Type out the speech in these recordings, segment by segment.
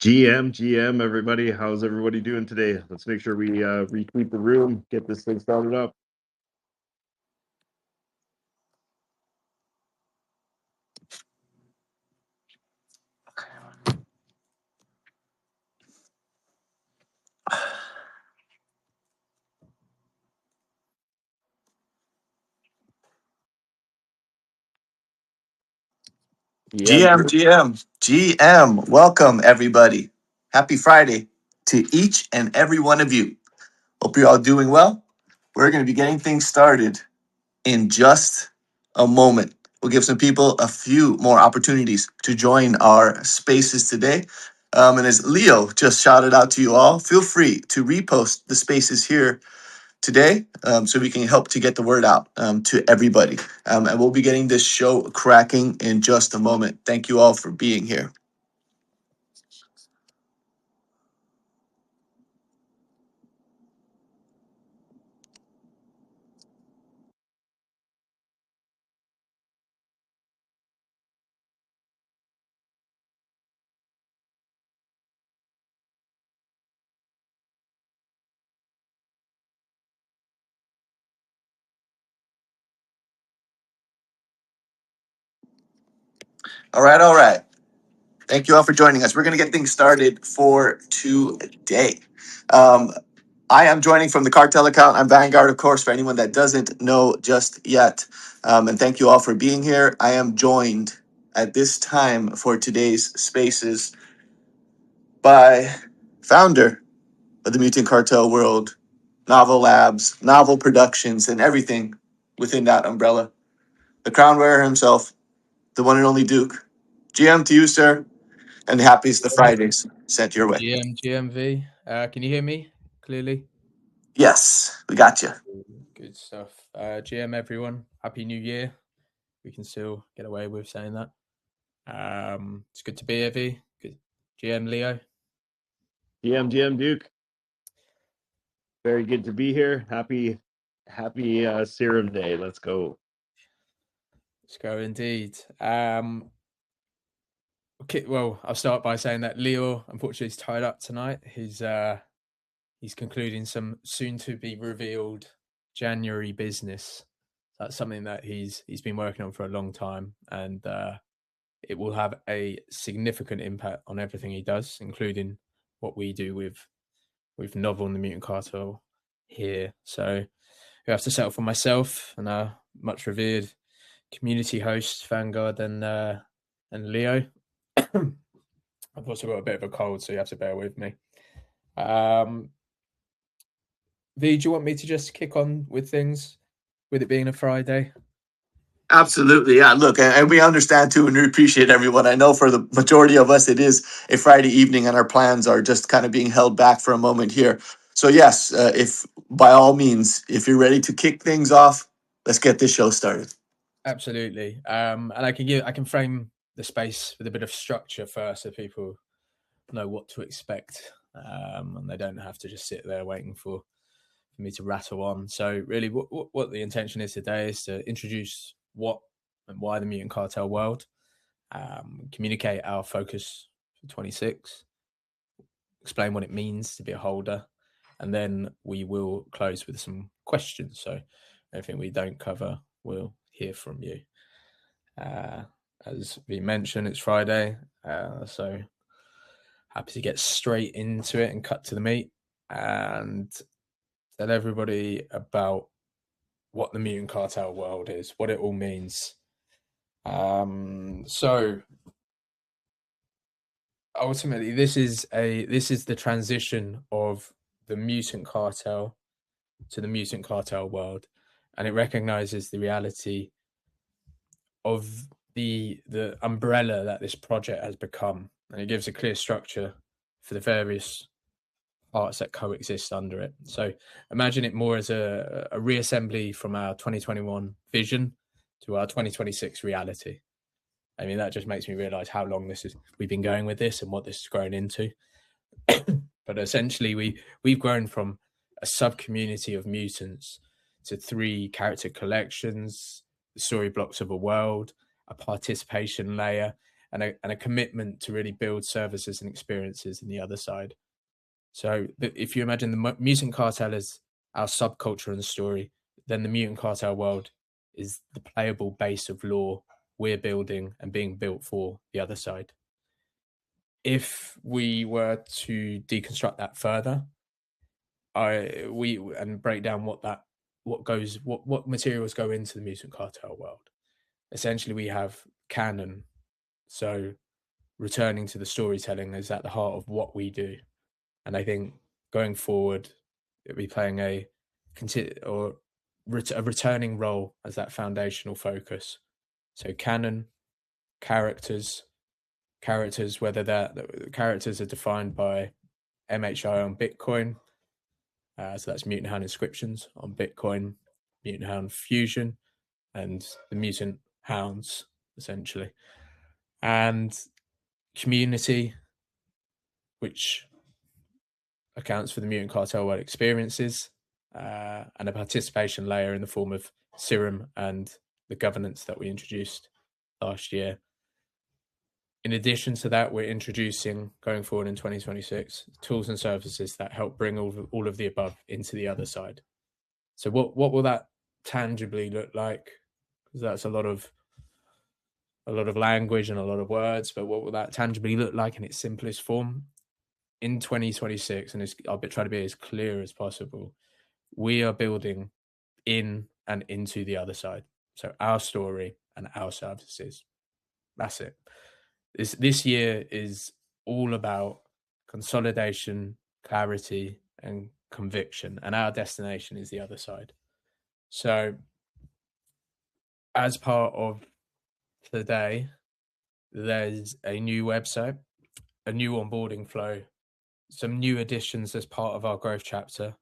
GM, everybody. How's everybody doing today? Let's make sure we retweet the room, get this thing started up. GM, welcome everybody. Happy Friday to each and every one of you. Hope you're all doing well. We're going to be getting things started in just a moment. We'll give some people a few more opportunities to join our spaces today. And as Leo just shouted out to you all, feel free to repost the spaces here today so we can help to get the word out to everybody. And we'll be getting this show cracking in just a moment. Thank you all for being here. All right. Thank you all for joining us. We're going to get things started for today. I am joining from the Cartel account. I'm Vanguard, of course, for anyone that doesn't know just yet. And thank you all for being here. I am joined at this time for today's spaces by founder of the Mutant Cartel World, Novel Labs, Novel Productions, and everything within that umbrella. The crown wearer himself, the one and only Duke. GM to you, sir. And happiest the Fridays sent your way. GMV. Can you hear me clearly? Yes, we got you. Good stuff. GM, everyone. Happy New Year. We can still get away with saying that. It's good to be here, V. Good. GM Leo. GM Duke. Very good to be here. Happy Serum Day. Let's go. Let's go indeed. Okay, well, I'll start by saying that Leo, unfortunately, is tied up tonight. He's concluding some soon to be revealed January business. That's something that he's been working on for a long time, and it will have a significant impact on everything he does, including what we do with Novel and the Mutant Cartel here. So we have to settle for myself and our much revered community host Vanguard and Leo. I've also got a bit of a cold, so you have to bear with me. V, do you want me to just kick on with things, with it being a Friday? Absolutely, yeah. Look, and we understand too, and we appreciate everyone. I know for the majority of us, it is a Friday evening, and our plans are just kind of being held back for a moment here. So yes, if by all means, if you're ready to kick things off, let's get this show started. Absolutely, and I can frame the space with a bit of structure first, so people know what to expect, and they don't have to just sit there waiting for me to rattle on. So really, what the intention is today is to introduce what and why the Mutant Cartel world, communicate our focus for 26, explain what it means to be a holder, and then we will close with some questions. So anything we don't cover, we'll hear from you. As we mentioned, it's Friday, so happy to get straight into it and cut to the meat and tell everybody about what the Mutant Cartel world is, what it all means. So ultimately, this is the transition of the Mutant Cartel to the Mutant Cartel world, and it recognizes the reality of the umbrella that this project has become, and it gives a clear structure for the various parts that coexist under it. So imagine it more as a reassembly from our 2021 vision to our 2026 reality. I mean, that just makes me realize how long we've been going with this and what this has grown into. But essentially, we've grown from a sub community of mutants to 3 character collections, the story blocks of a world, a participation layer, and a commitment to really build services and experiences in the other side. So if you imagine the Mutant Cartel as our subculture and story, then the Mutant Cartel world is the playable base of lore we're building and being built for the other side. If we were to deconstruct that further, and break down what materials go into the Mutant Cartel world. Essentially, we have canon. So returning to the storytelling is at the heart of what we do. And I think going forward, it'll be playing a returning role as that foundational focus. So canon, characters, whether the characters are defined by MHI on Bitcoin. So that's Mutant Hound Inscriptions on Bitcoin, Mutant Hound Fusion, and the Mutant Hounds, essentially. And community, which accounts for the Mutant Cartel world experiences, and a participation layer in the form of Serum and the governance that we introduced last year. In addition to that, we're introducing, going forward in 2026, tools and services that help bring all of the above into the other side. So what will that tangibly look like? Because that's a lot of language and a lot of words, but what will that tangibly look like in its simplest form? In 2026, and I'll try to be as clear as possible, we are building in and into the other side. So our story and our services. That's it. This year is all about consolidation, clarity, and conviction, and our destination is the other side. So as part of today, there's a new website, a new onboarding flow, some new additions as part of our growth chapter.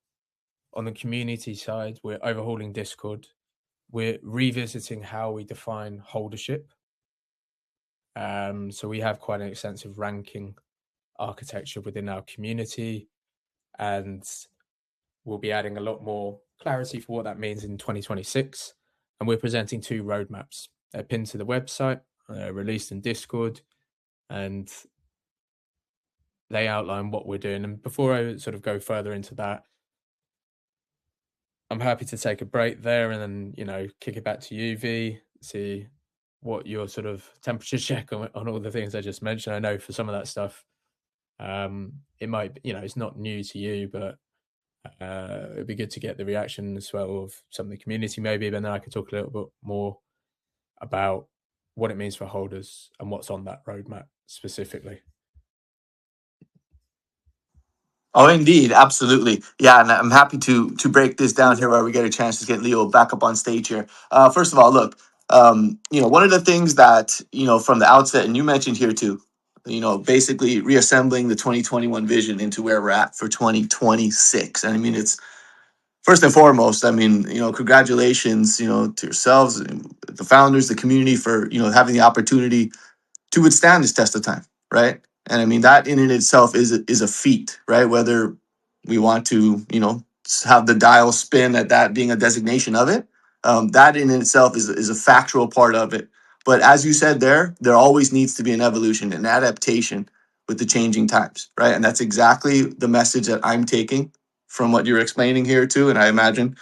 On the community side, we're overhauling Discord. We're revisiting how we define holdership. So we have quite an extensive ranking architecture within our community, and we'll be adding a lot more clarity for what that means in 2026. And we're presenting 2 roadmaps. They're pinned to the website, released in Discord, and they outline what we're doing. And before I sort of go further into that, I'm happy to take a break there and then, kick it back to you, V, see what your sort of temperature check on all the things I just mentioned. I know for some of that stuff, it might, it's not new to you, but it'd be good to get the reaction as well of some of the community maybe, but then I could talk a little bit more about what it means for holders and what's on that roadmap specifically. Oh, indeed, absolutely, yeah, and I'm happy to break this down here where we get a chance to get Leo back up on stage here. First of all, look, one of the things that from the outset, and you mentioned here too, basically reassembling the 2021 vision into where we're at for 2026. And I mean, it's first and foremost, congratulations, to yourselves, the founders, the community for having the opportunity to withstand this test of time, right? And I mean, that in and itself is a feat, right? Whether we want to, have the dial spin at that being a designation of it, that in itself is a factual part of it. But as you said there always needs to be an evolution, an adaptation with the changing times, right? And that's exactly the message that I'm taking from what you're explaining here too. And I imagine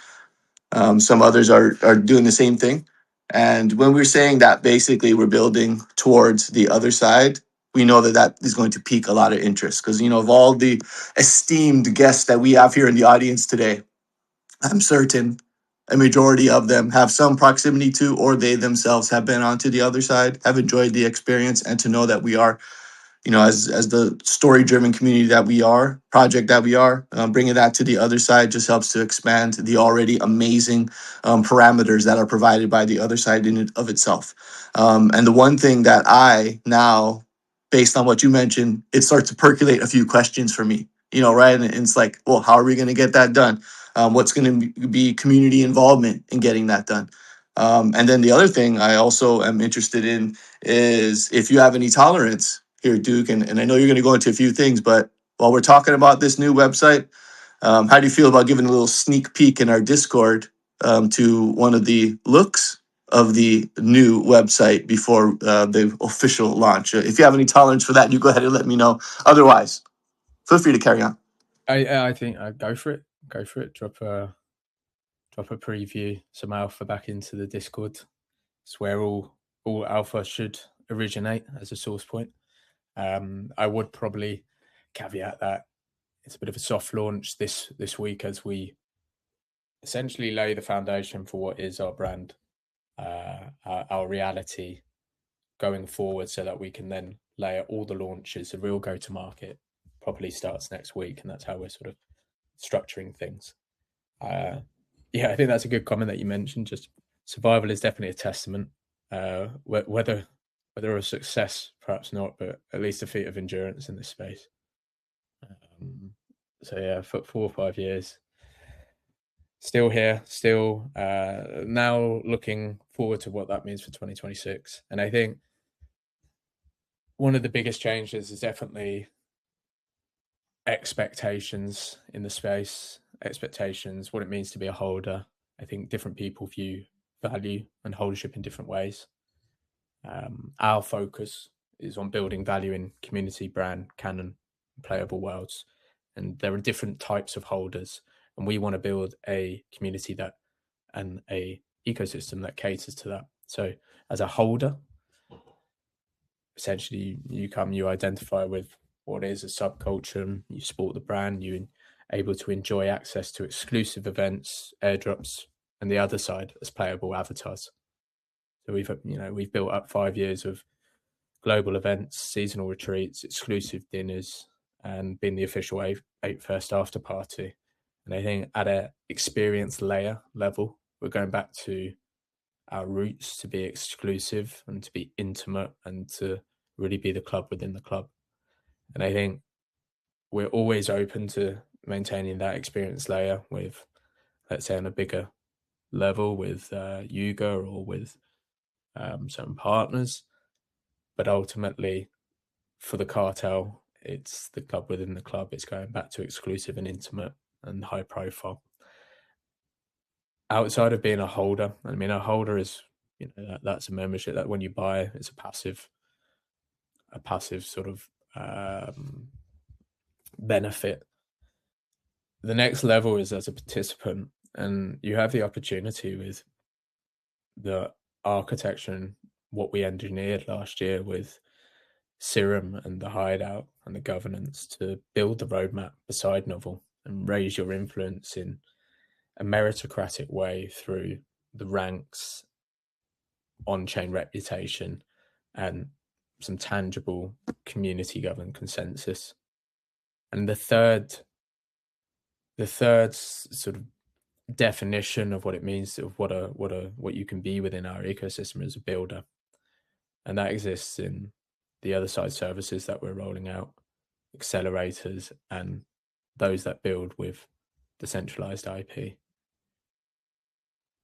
some others are doing the same thing. And when we're saying that basically we're building towards the other side, we know that is going to pique a lot of interest because, of all the esteemed guests that we have here in the audience today, I'm certain a majority of them have some proximity to, or they themselves have been onto the other side, have enjoyed the experience, and to know that we are, as the story-driven community that we are, project that we are, bringing that to the other side just helps to expand the already amazing parameters that are provided by the other side in and of itself. And the one thing that I now, based on what you mentioned, it starts to percolate a few questions for me, right? And it's like, well, how are we going to get that done? What's going to be community involvement in getting that done? And then the other thing I also am interested in is if you have any tolerance here, Duke, and I know you're going to go into a few things, but while we're talking about this new website, how do you feel about giving a little sneak peek in our Discord to one of the looks of the new website before the official launch. If you have any tolerance for that, you go ahead and let me know. Otherwise, feel free to carry on. I think go for it. Go for it. Drop a preview, some alpha back into the Discord. It's where all alpha should originate as a source point. I would probably caveat that it's a bit of a soft launch this week as we essentially lay the foundation for what is our brand, our reality going forward, so that we can then layer all the launches. The real go-to-market probably starts next week, and that's how we're sort of structuring things. Yeah, I think that's a good comment that you mentioned. Just survival is definitely a testament. Whether a success, perhaps not, but at least a feat of endurance in this space. So yeah, for 4 or 5 years, still here, still now looking forward to what that means for 2026. And I think one of the biggest changes is definitely expectations in the space, expectations, what it means to be a holder. I think different people view value and holdership in different ways. Our focus is on building value in community, brand, canon, playable worlds. And there are different types of holders. And we want to build a community and a ecosystem that caters to that. So as a holder, essentially you identify with what is a subculture, you support the brand, you're able to enjoy access to exclusive events, airdrops, and the other side as playable avatars. So we've built up 5 years of global events, seasonal retreats, exclusive dinners, and been the official 8 First after party. And I think at an experience layer level, we're going back to our roots to be exclusive and to be intimate and to really be the club within the club. And I think we're always open to maintaining that experience layer with, let's say, on a bigger level with Yuga or with certain partners. But ultimately, for the cartel, it's the club within the club. It's going back to exclusive and intimate and high profile. Outside of being a holder, I mean, a holder is, that's a membership that when you buy, it's a passive sort of benefit. The next level is as a participant, and you have the opportunity with the architecture and what we engineered last year with Serum and the Hideout and the governance to build the roadmap beside Novel and raise your influence in a meritocratic way through the ranks, on-chain reputation, and some tangible community governed consensus. And the third sort of definition of what it means, of what you can be within our ecosystem as a builder, and that exists in the other side services that we're rolling out, accelerators, and those that build with decentralized IP.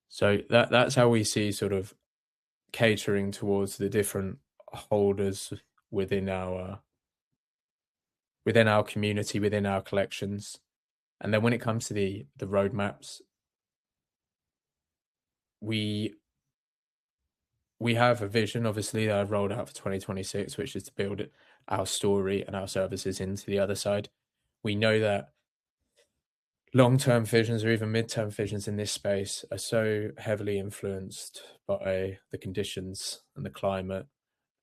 So that's how we see sort of catering towards the different holders within our community, within our collections. And then when it comes to the roadmaps, we have a vision, obviously, that I've rolled out for 2026, which is to build our story and our services into the other side. We know that long-term visions or even mid-term visions in this space are so heavily influenced by the conditions and the climate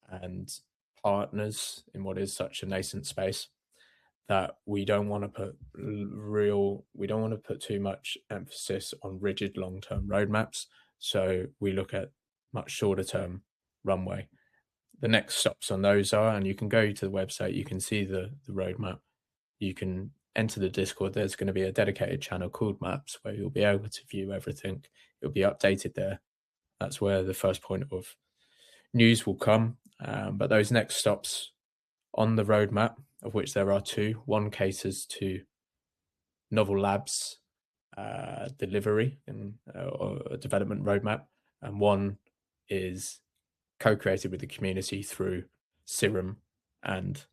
and partners in what is such a nascent space that we don't want to put too much emphasis on rigid long-term roadmaps. So we look at much shorter term runway. The next stops on those are, and you can go to the website, you can see the roadmap, you can enter the Discord. There's going to be a dedicated channel called Maps where you'll be able to view everything. It'll be updated there. That's where the first point of news will come. But those next stops on the roadmap, of which there are 2, one caters to Novel Labs delivery and or development roadmap, and one is co-created with the community through Serum and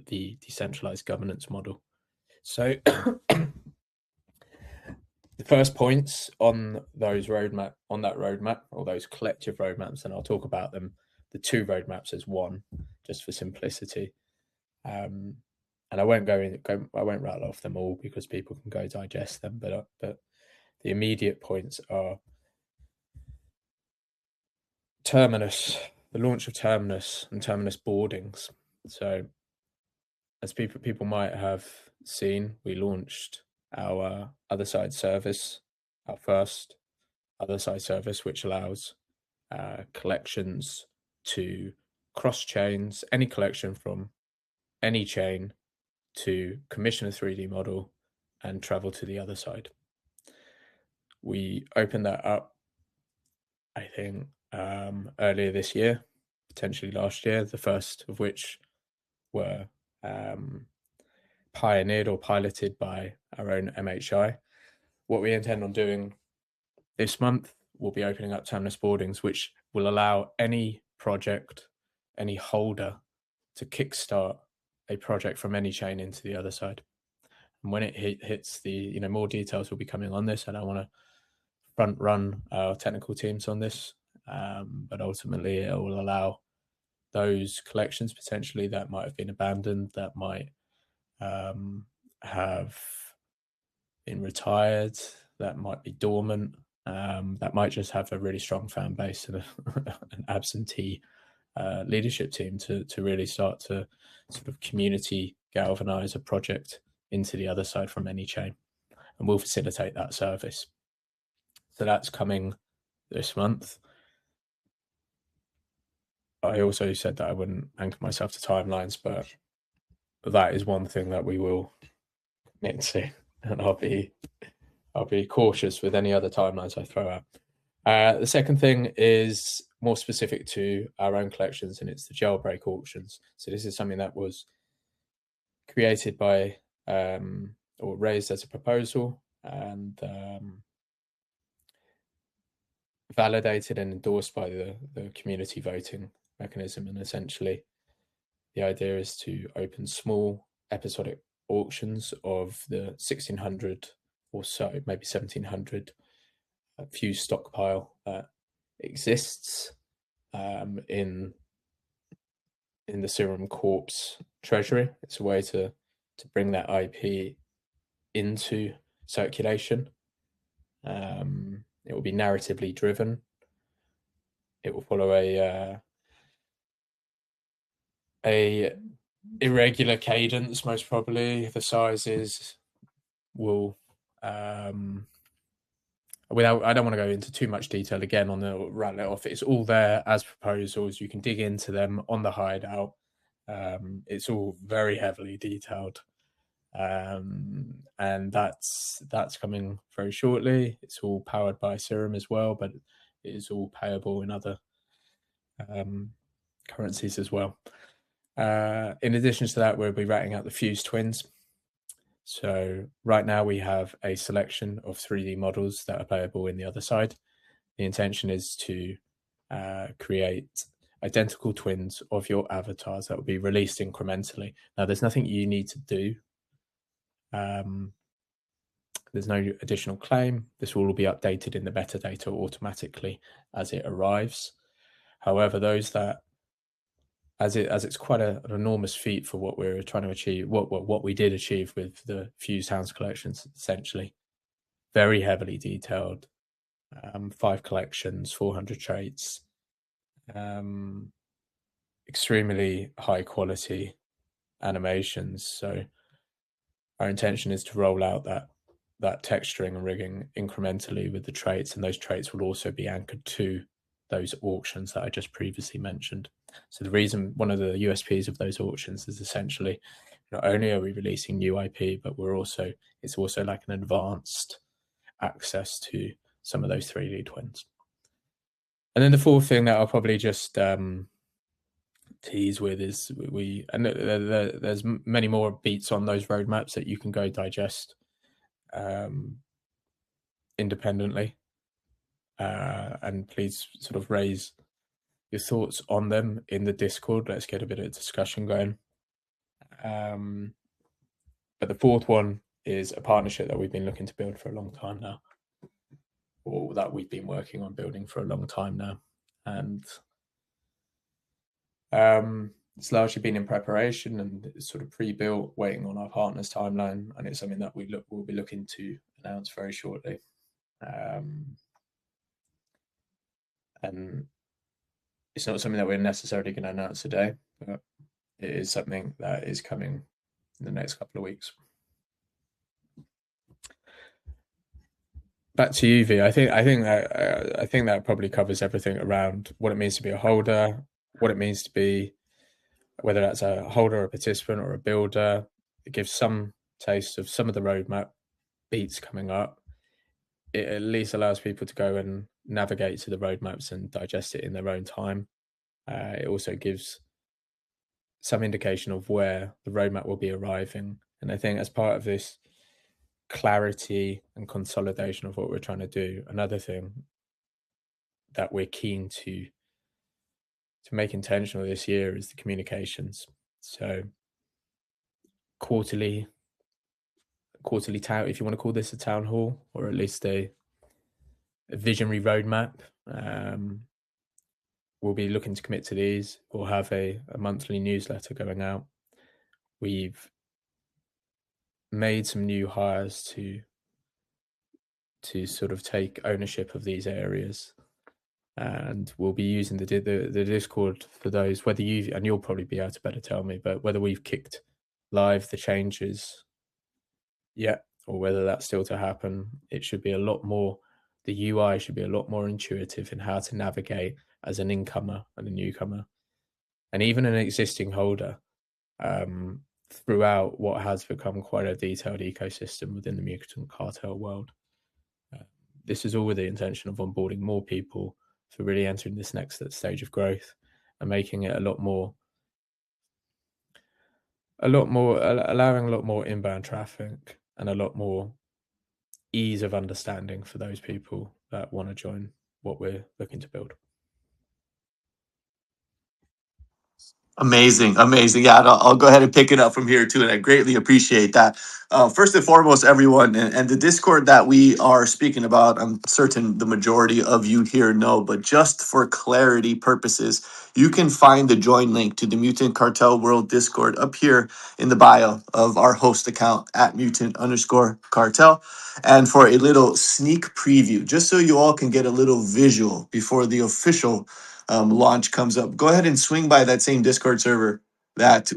the decentralized governance model. So the first points on that roadmap, or those collective roadmaps, and I'll talk about them, the two roadmaps as one, just for simplicity. And I won't I won't rattle off them all because people can go digest them. But the immediate points are Terminus, the launch of Terminus and Terminus boardings. So, as people might have seen, we launched our other side service, our first other side service, which allows collections to cross chains, any collection from any chain, to commission a 3D model and travel to the other side. We opened that up, I think, earlier this year, potentially last year, the first of which were pioneered or piloted by our own MHI. What we intend on doing this month, we'll be opening up Terminus boardings, which will allow any project, any holder, to kickstart a project from any chain into the other side. And when it hits the, more details will be coming on this. I don't want to front run our technical teams on this, but ultimately it will allow those collections potentially that might have been abandoned, that might have been retired, that might be dormant, that might just have a really strong fan base and an absentee leadership team to really start to sort of community galvanize a project into the other side from any chain, and we'll facilitate that service. So that's coming this month. I also said that I wouldn't anchor myself to timelines, but that is one thing that we will commit to, and I'll be cautious with any other timelines I throw out. The second thing is more specific to our own collections, and it's the jailbreak auctions. So this is something that was created by or raised as a proposal and validated and endorsed by the community voting mechanism. And essentially the idea is to open small episodic auctions of the 1,600 or so, maybe 1,700 fuse stockpile that exists in the Serum Corp's treasury. It's a way to bring that IP into circulation. It will be narratively driven. It will follow a irregular cadence, most probably. The sizes will I don't want to go into too much detail again on the rattle it off. It's all there as proposals. You can dig into them on the Hideout. It's all very heavily detailed. And that's coming very shortly. It's all powered by Serum as well, but it is all payable in other currencies as well. In addition to that, we'll be writing out the Fuse Twins. So right now we have a selection of 3D models that are playable in the other side. The intention is to create identical twins of your avatars that will be released incrementally. Now, there's nothing you need to do. There's no additional claim. This will all be updated in the metadata automatically as it arrives. However, those that, as it's quite an enormous feat for what we're trying to achieve, what we did achieve with the Fused Hounds collections, essentially very heavily detailed, 5 collections, 400 traits, extremely high quality animations. So our intention is to roll out that texturing and rigging incrementally with the traits, and those traits will also be anchored to those auctions that I just previously mentioned. So one of the USPs of those auctions is essentially not only are we releasing new IP, but it's also like an advanced access to some of those 3D twins. And then the fourth thing that I'll probably just tease with is there's many more beats on those roadmaps that you can go digest independently, and please sort of raise your thoughts on them in the Discord. Let's get a bit of discussion going. But the fourth one is a partnership that we've been looking to build for a long time now or that we've been working on building for a long time now. And it's largely been in preparation and it's sort of pre-built, waiting on our partner's timeline, and it's something that we'll be looking to announce very shortly. And it's not something that we're necessarily going to announce today, but it is something that is coming in the next couple of weeks. Back to you, V. I think that probably covers everything around what it means to be a holder, what it means to be, whether that's a holder, a participant, or a builder. It gives some taste of some of the roadmap beats coming up. It at least allows people to go and navigate to the roadmaps and digest it in their own time. It also gives some indication of where the roadmap will be arriving. And I think as part of this clarity and consolidation of what we're trying to do, another thing that we're keen to make intentional this year is the communications. So quarterly town, if you want to call this a town hall, or at least a visionary roadmap, we'll be looking to commit to these. We'll have a monthly newsletter going out. We've made some new hires to sort of take ownership of these areas, and we'll be using the Discord for those, whether you, and you'll probably be able to better tell me, but whether we've kicked live the changes yet or whether that's still to happen. It should be a lot more, the UI should be a lot more intuitive in how to navigate as an incomer and a newcomer, and even an existing holder, throughout what has become quite a detailed ecosystem within the Mutant Cartel world. This is all with the intention of onboarding more people for really entering this next stage of growth and making it allowing a lot more inbound traffic and a lot more ease of understanding for those people that want to join what we're looking to build. Amazing. Yeah, I'll go ahead and pick it up from here too, and I greatly appreciate that. First and foremost, everyone, and the Discord that we are speaking about, I'm certain the majority of you here know, but just for clarity purposes, you can find the join link to the Mutant Cartel World Discord up here in the bio of our host account at @mutant_cartel. And for a little sneak preview, just so you all can get a little visual before the official launch comes up, go ahead and swing by that same Discord server that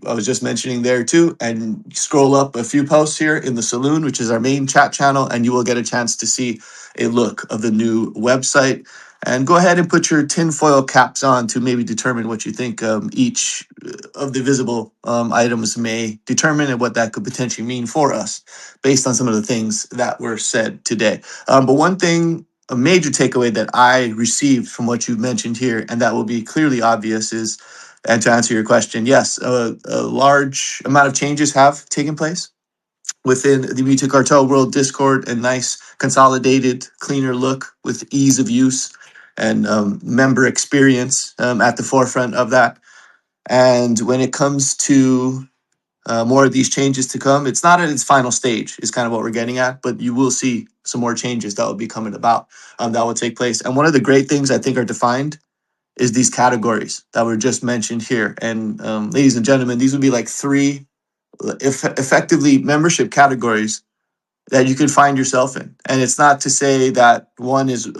I was just mentioning there too, and scroll up a few posts here in the Saloon, which is our main chat channel, and you will get a chance to see a look of the new website. And go ahead and put your tinfoil caps on to maybe determine what you think each of the visible items may determine and what that could potentially mean for us based on some of the things that were said today. But one thing, a major takeaway that I received from what you've mentioned here, and that will be clearly obvious, is, and to answer your question, yes, a large amount of changes have taken place within the Mutant Cartel World Discord, a nice, consolidated, cleaner look with ease of use and member experience at the forefront of that. And when it comes to more of these changes to come, it's not at its final stage, is kind of what we're getting at, but you will see some more changes that will be coming about that will take place. And one of the great things I think are defined is these categories that were just mentioned here. And ladies and gentlemen, these would be like three effectively membership categories that you can find yourself in. And it's not to say that one is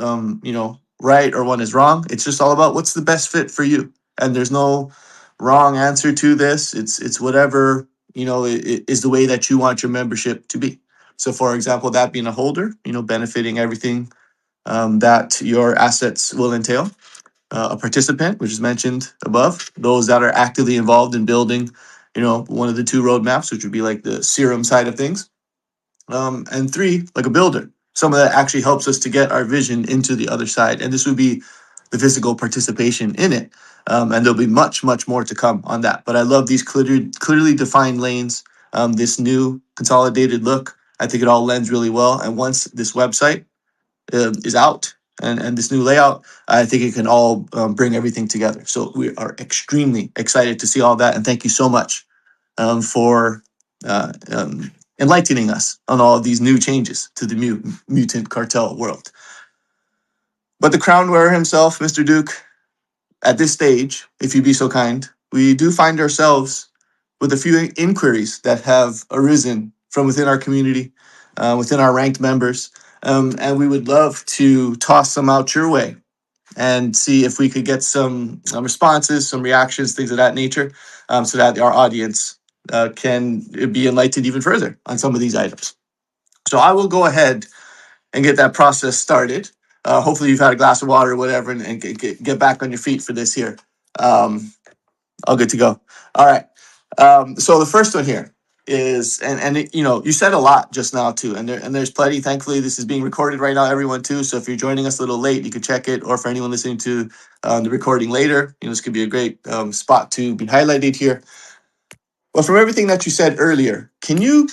right or one is wrong. It's just all about what's the best fit for you. And there's no wrong answer to this. It's whatever it is the way that you want your membership to be. So for example, that being a holder, benefiting everything that your assets will entail. A participant, which is mentioned above, those that are actively involved in building, one of the two roadmaps, which would be like the Serum side of things. And three, like a builder, someone that actually helps us to get our vision into the other side. And this would be the physical participation in it. And there'll be much, much more to come on that. But I love these clearly defined lanes, this new consolidated look. I think it all lends really well. And once this website is out and this new layout, I think it can all bring everything together. So we are extremely excited to see all that. And thank you so much for enlightening us on all of these new changes to the Mutant Cartel world. But the crown wearer himself, Mr. Duke, at this stage, if you be so kind, we do find ourselves with a few inquiries that have arisen from within our community, within our ranked members. And we would love to toss some out your way and see if we could get some responses, some reactions, things of that nature, so that our audience can be enlightened even further on some of these items. So I will go ahead and get that process started. Hopefully you've had a glass of water or whatever and get back on your feet for this here. All good to go. All right. So the first one here is, and it, you know, you said a lot just now too, and there's plenty. Thankfully, this is being recorded right now, everyone too. So if you're joining us a little late, you can check it, or for anyone listening to the recording later, you know, this could be a great spot to be highlighted here. But from everything that you said earlier, can you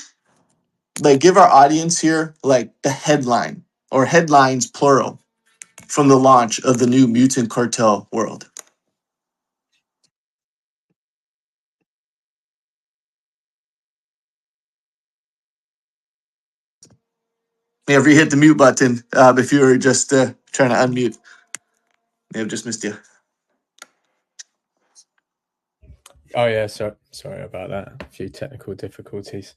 like give our audience here like the headline or headlines plural from the launch of the new Mutant Cartel World? May have hit the mute button if you were just trying to unmute. May have just missed you. Oh yeah, sorry about that. A few technical difficulties.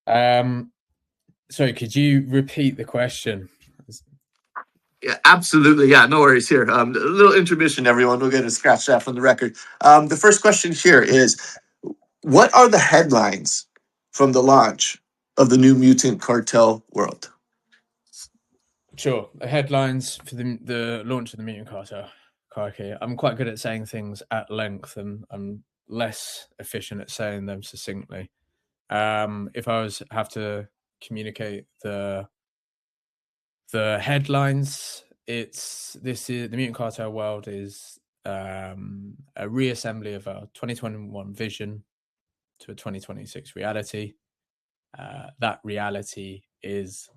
Sorry, could you repeat the question? Yeah, absolutely. Yeah, no worries here. A little intermission, everyone. We'll get to scratch that from the record. The first question here is, what are the headlines from the launch of the new Mutant Cartel World? Sure. The headlines for the launch of the Mutant Cartel. Crikey. I'm quite good at saying things at length, and I'm less efficient at saying them succinctly. If I have to communicate the headlines, the Mutant Cartel World is a reassembly of our 2021 vision to a 2026 reality. That reality is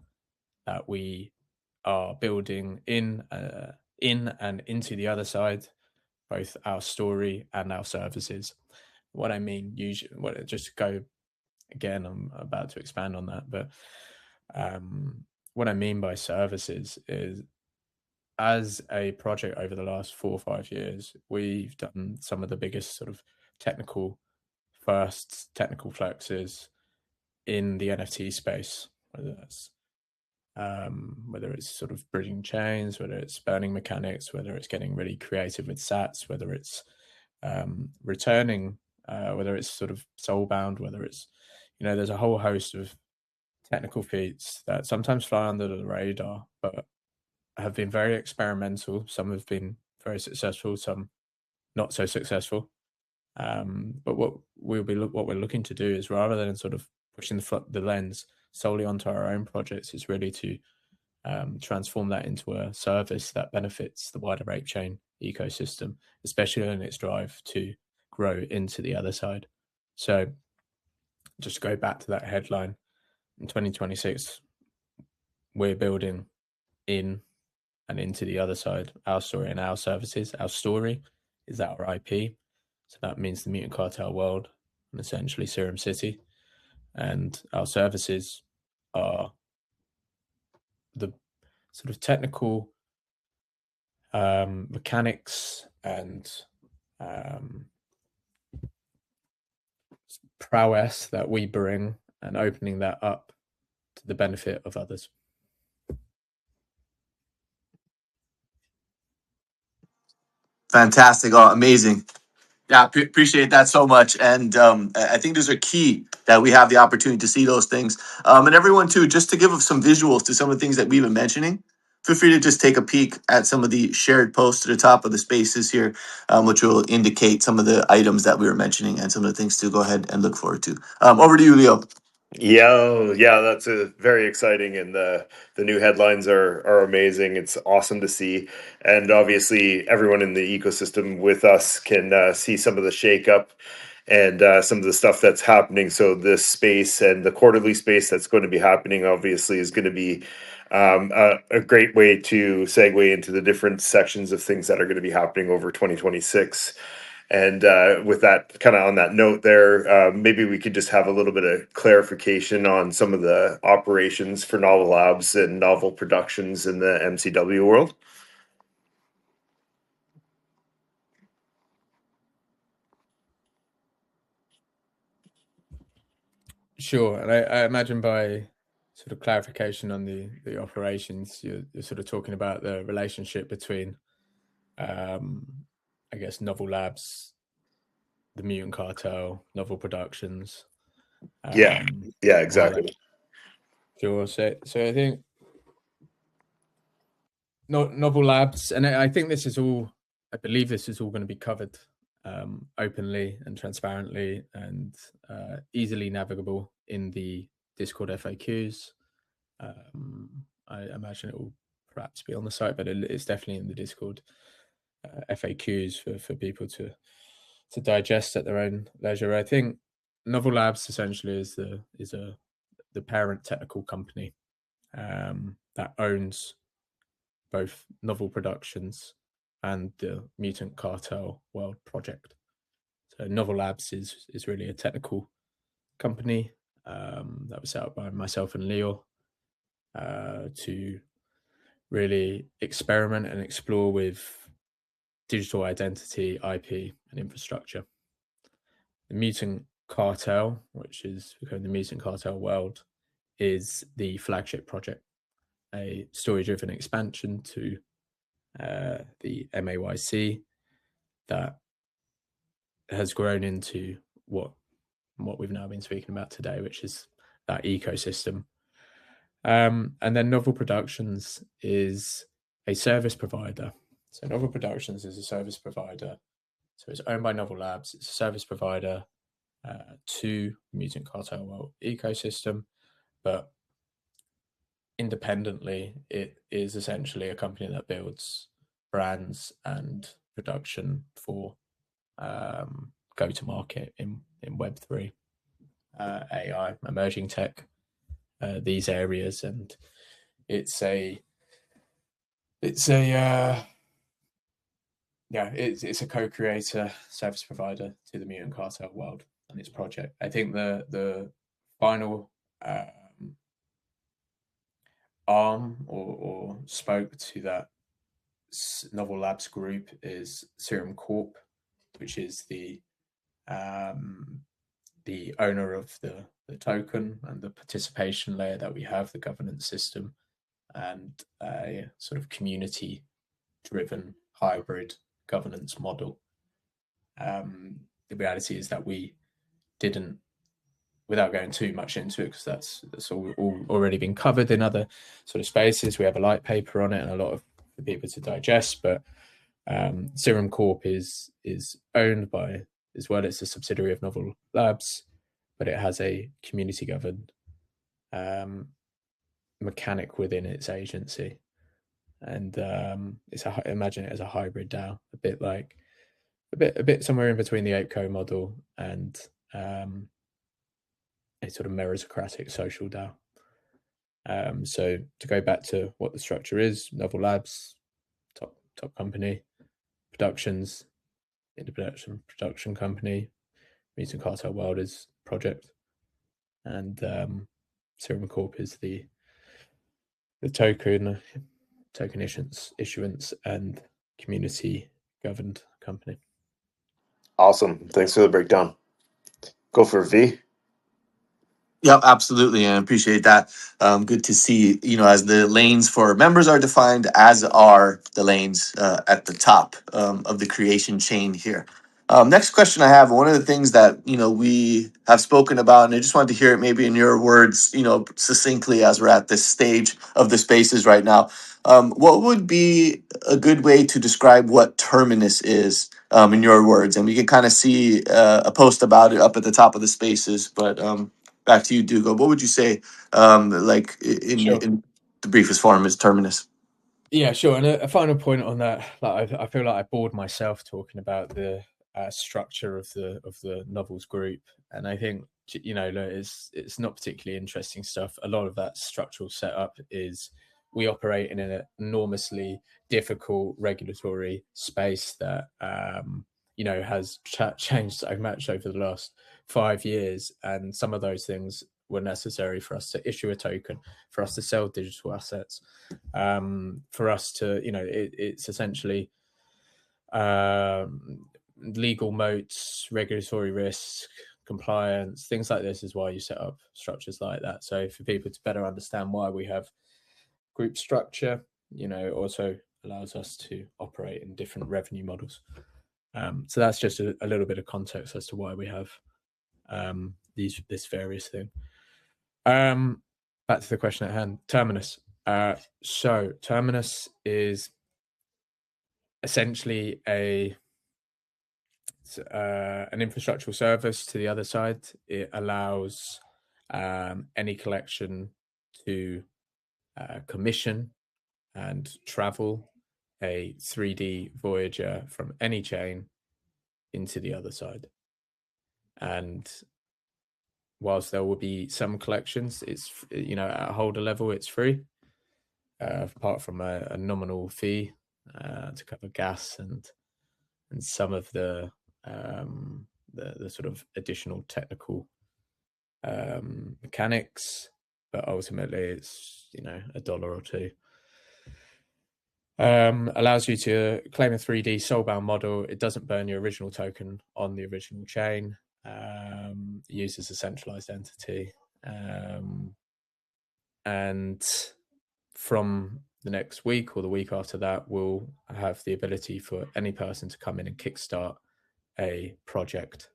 that we are building in and into the other side, both our story and our services. What I mean, usually, just to go again, I'm about to expand on that, but what I mean by services is, as a project over the last 4 or 5 years, we've done some of the biggest sort of technical firsts, technical flexes in the NFT space, whether it's sort of bridging chains, whether it's burning mechanics, whether it's getting really creative with sats, whether it's returning, whether it's sort of soulbound, whether it's, you know, there's a whole host of technical feats that sometimes fly under the radar, but have been very experimental. Some have been very successful, some not so successful. But what we're looking to do is, rather than sort of pushing the lens solely onto our own projects, is really to transform that into a service that benefits the wider Ape Chain ecosystem, especially in its drive to grow into the other side. So just to go back to that headline, in 2026, we're building in and into the other side, our story and our services. Our story is our IP. So that means the Mutant Cartel World and essentially Serum City. And our services are the sort of technical mechanics and prowess that we bring, and opening that up to the benefit of others. Fantastic. Oh, amazing. Yeah, appreciate that so much. And I think those are key that we have the opportunity to see those things. And everyone too, just to give some visuals to some of the things that we've been mentioning, feel free to just take a peek at some of the shared posts to the top of the spaces here, which will indicate some of the items that we were mentioning and some of the things to go ahead and look forward to. Over to you, Leo. Yeah, that's very exciting, and the new headlines are amazing. It's awesome to see, and obviously everyone in the ecosystem with us can see some of the shakeup and some of the stuff that's happening. So this space and the quarterly space that's going to be happening obviously is going to be a great way to segue into the different sections of things that are going to be happening over 2026. And with that, kind of on that note there, maybe we could just have a little bit of clarification on some of the operations for Novel Labs and Novel Productions in the MCW world. Sure, and I imagine by sort of clarification on the operations, you're sort of talking about the relationship between, I guess, Novel Labs, the Mutant Cartel, Novel Productions. Yeah, yeah, exactly. Sure. So I think Novel Labs, and I think this is all. I believe this is all going to be covered openly and transparently and easily navigable in the Discord FAQs. I imagine it will perhaps be on the site, but it's definitely in the Discord FAQs for people to digest at their own leisure. I think Novel Labs essentially is the parent technical company that owns both Novel Productions and the Mutant Cartel World Project. So Novel Labs is really a technical company that was set up by myself and Leo to really experiment and explore with digital identity, IP, and infrastructure. The Mutant Cartel, which is becoming the Mutant Cartel World, is the flagship project, a story-driven expansion to the MAYC that has grown into what we've now been speaking about today, which is that ecosystem. And then Novel Productions is a service provider. So Novel Productions is a service provider. So it's owned by Novel Labs. It's a service provider to Mutant Cartel World ecosystem, but independently, it is essentially a company that builds brands and production for go to market in Web3, AI, emerging tech, these areas, and it's a co-creator service provider to the Mutant Cartel World and its project. I think the final arm or spoke to that Novel Labs group is Serum Corp, which is the owner of the token and the participation layer that we have, the governance system, and a sort of community-driven hybrid governance model. The reality is that we didn't, without going too much into it, because that's all already been covered in other sort of spaces. We have a light paper on it and a lot of for people to digest, but Serum Corp is owned by, as well, it's a subsidiary of Novel Labs, but it has a community governed mechanic within its agency, and imagine it as a hybrid DAO, a bit somewhere in between the ApeCo model and a sort of meritocratic social DAO. So to go back to what the structure is, Novel Labs, top company, Productions, independent production company, Mutant Cartel World is project, and Serum Corp is the token issuance and community governed company. Awesome. Thanks for the breakdown. Go for V. Yep, absolutely, and appreciate that. Good to see, as the lanes for members are defined, as are the lanes at the top of the creation chain here. Next question I have, one of the things that, we have spoken about, and I just wanted to hear it maybe in your words, succinctly as we're at this stage of the spaces right now. What would be a good way to describe what Terminus is in your words? And we can kind of see a post about it up at the top of the spaces, but back to you, Dougal. What would you say, Sure. in the briefest form, is Terminus? Yeah, sure. And a final point on that, like I feel like I bored myself talking about the structure of the novels group, and I think it's not particularly interesting stuff. A lot of that structural setup is we operate in an enormously difficult regulatory space that has changed so much over the last 5 years, and some of those things were necessary for us to issue a token, for us to sell digital assets, for us to, it's essentially legal moats, regulatory risk, compliance, things like this is why you set up structures like that. So for people to better understand why we have group structure, it also allows us to operate in different revenue models. So that's just a little bit of context as to why we have this various thing. Back to the question at hand, Terminus. So Terminus is essentially an infrastructural service to the other side. It allows any collection to commission and travel a 3D Voyager from any chain into the other side. And whilst there will be some collections, it's, at a holder level, it's free, apart from a nominal fee to cover gas and some of the sort of additional technical mechanics, but ultimately it's $1 or $2. Allows you to claim a 3D soulbound model. It doesn't burn your original token on the original chain. Uses a centralized entity, and from the next week or the week after that, we'll have the ability for any person to come in and kickstart a project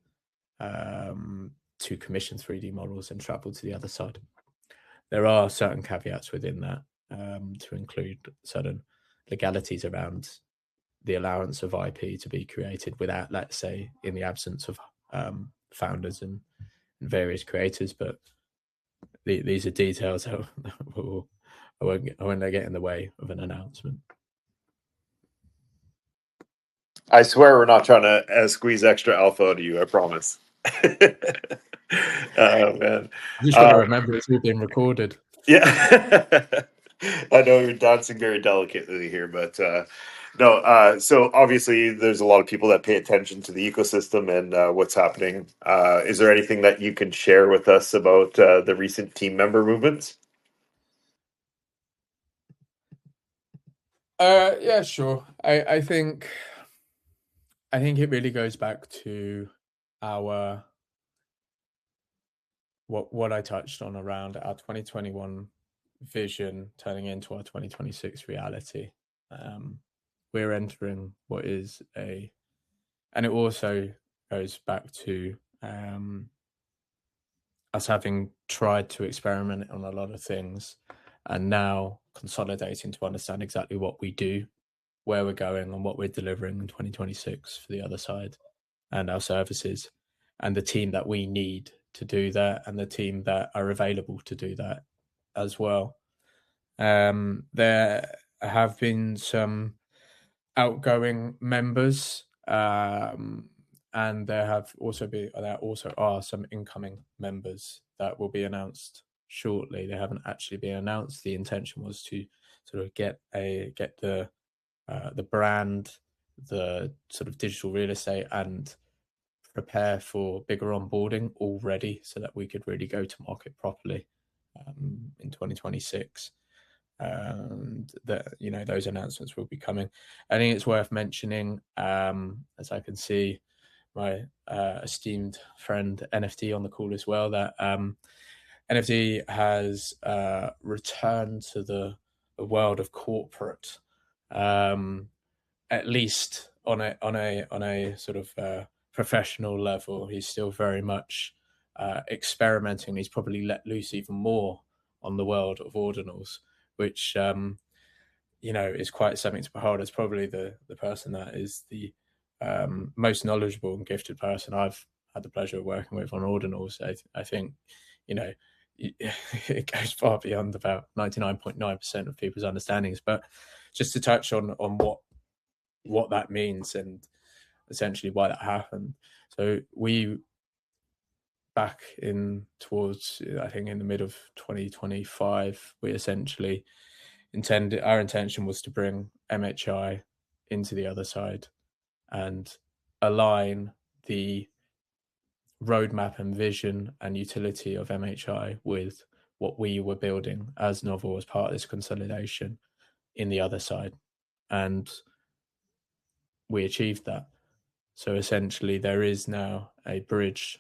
to commission 3D models and travel to the other side. There are certain caveats within that, to include certain legalities around the allowance of IP to be created without, let's say, in the absence of founders and various creators. But these are details that I won't get in the way of an announcement. I swear we're not trying to squeeze extra alpha out of you, I promise. Oh, man. I just got to remember it's all being recorded. Yeah. I know you're dancing very delicately here, but no. So obviously, there's a lot of people that pay attention to the ecosystem and what's happening. Is there anything that you can share with us about the recent team member movements? Yeah, sure. I think it really goes back to our what I touched on around our 2021 vision turning into our 2026 reality. We're entering what is and it also goes back to us having tried to experiment on a lot of things and now consolidating to understand exactly what we do, where we're going, and what we're delivering in 2026 for the other side and our services, and the team that we need to do that, and the team that are available to do that as well. There have been some outgoing members, and there also are some incoming members that will be announced shortly. They haven't actually been announced. The intention was to sort of get the brand, the sort of digital real estate, and prepare for bigger onboarding already, so that we could really go to market properly in 2026. And that those announcements will be coming. I think it's worth mentioning, as I can see my esteemed friend NFT on the call as well, that NFT has returned to the world of corporate, at least on a sort of professional level. He's still very much experimenting. He's probably let loose even more on the world of ordinals, which is quite something to behold. It's probably the person that is the most knowledgeable and gifted person I've had the pleasure of working with on ordinals. I think it goes far beyond about 99.9% of people's understandings. But just to touch on what that means and essentially why that happened. So we, back in towards, I think in the mid of 2025, we essentially our intention was to bring MHI into the other side and align the roadmap and vision and utility of MHI with what we were building as Novel as part of this consolidation in the other side. And we achieved that. So essentially there is now a bridge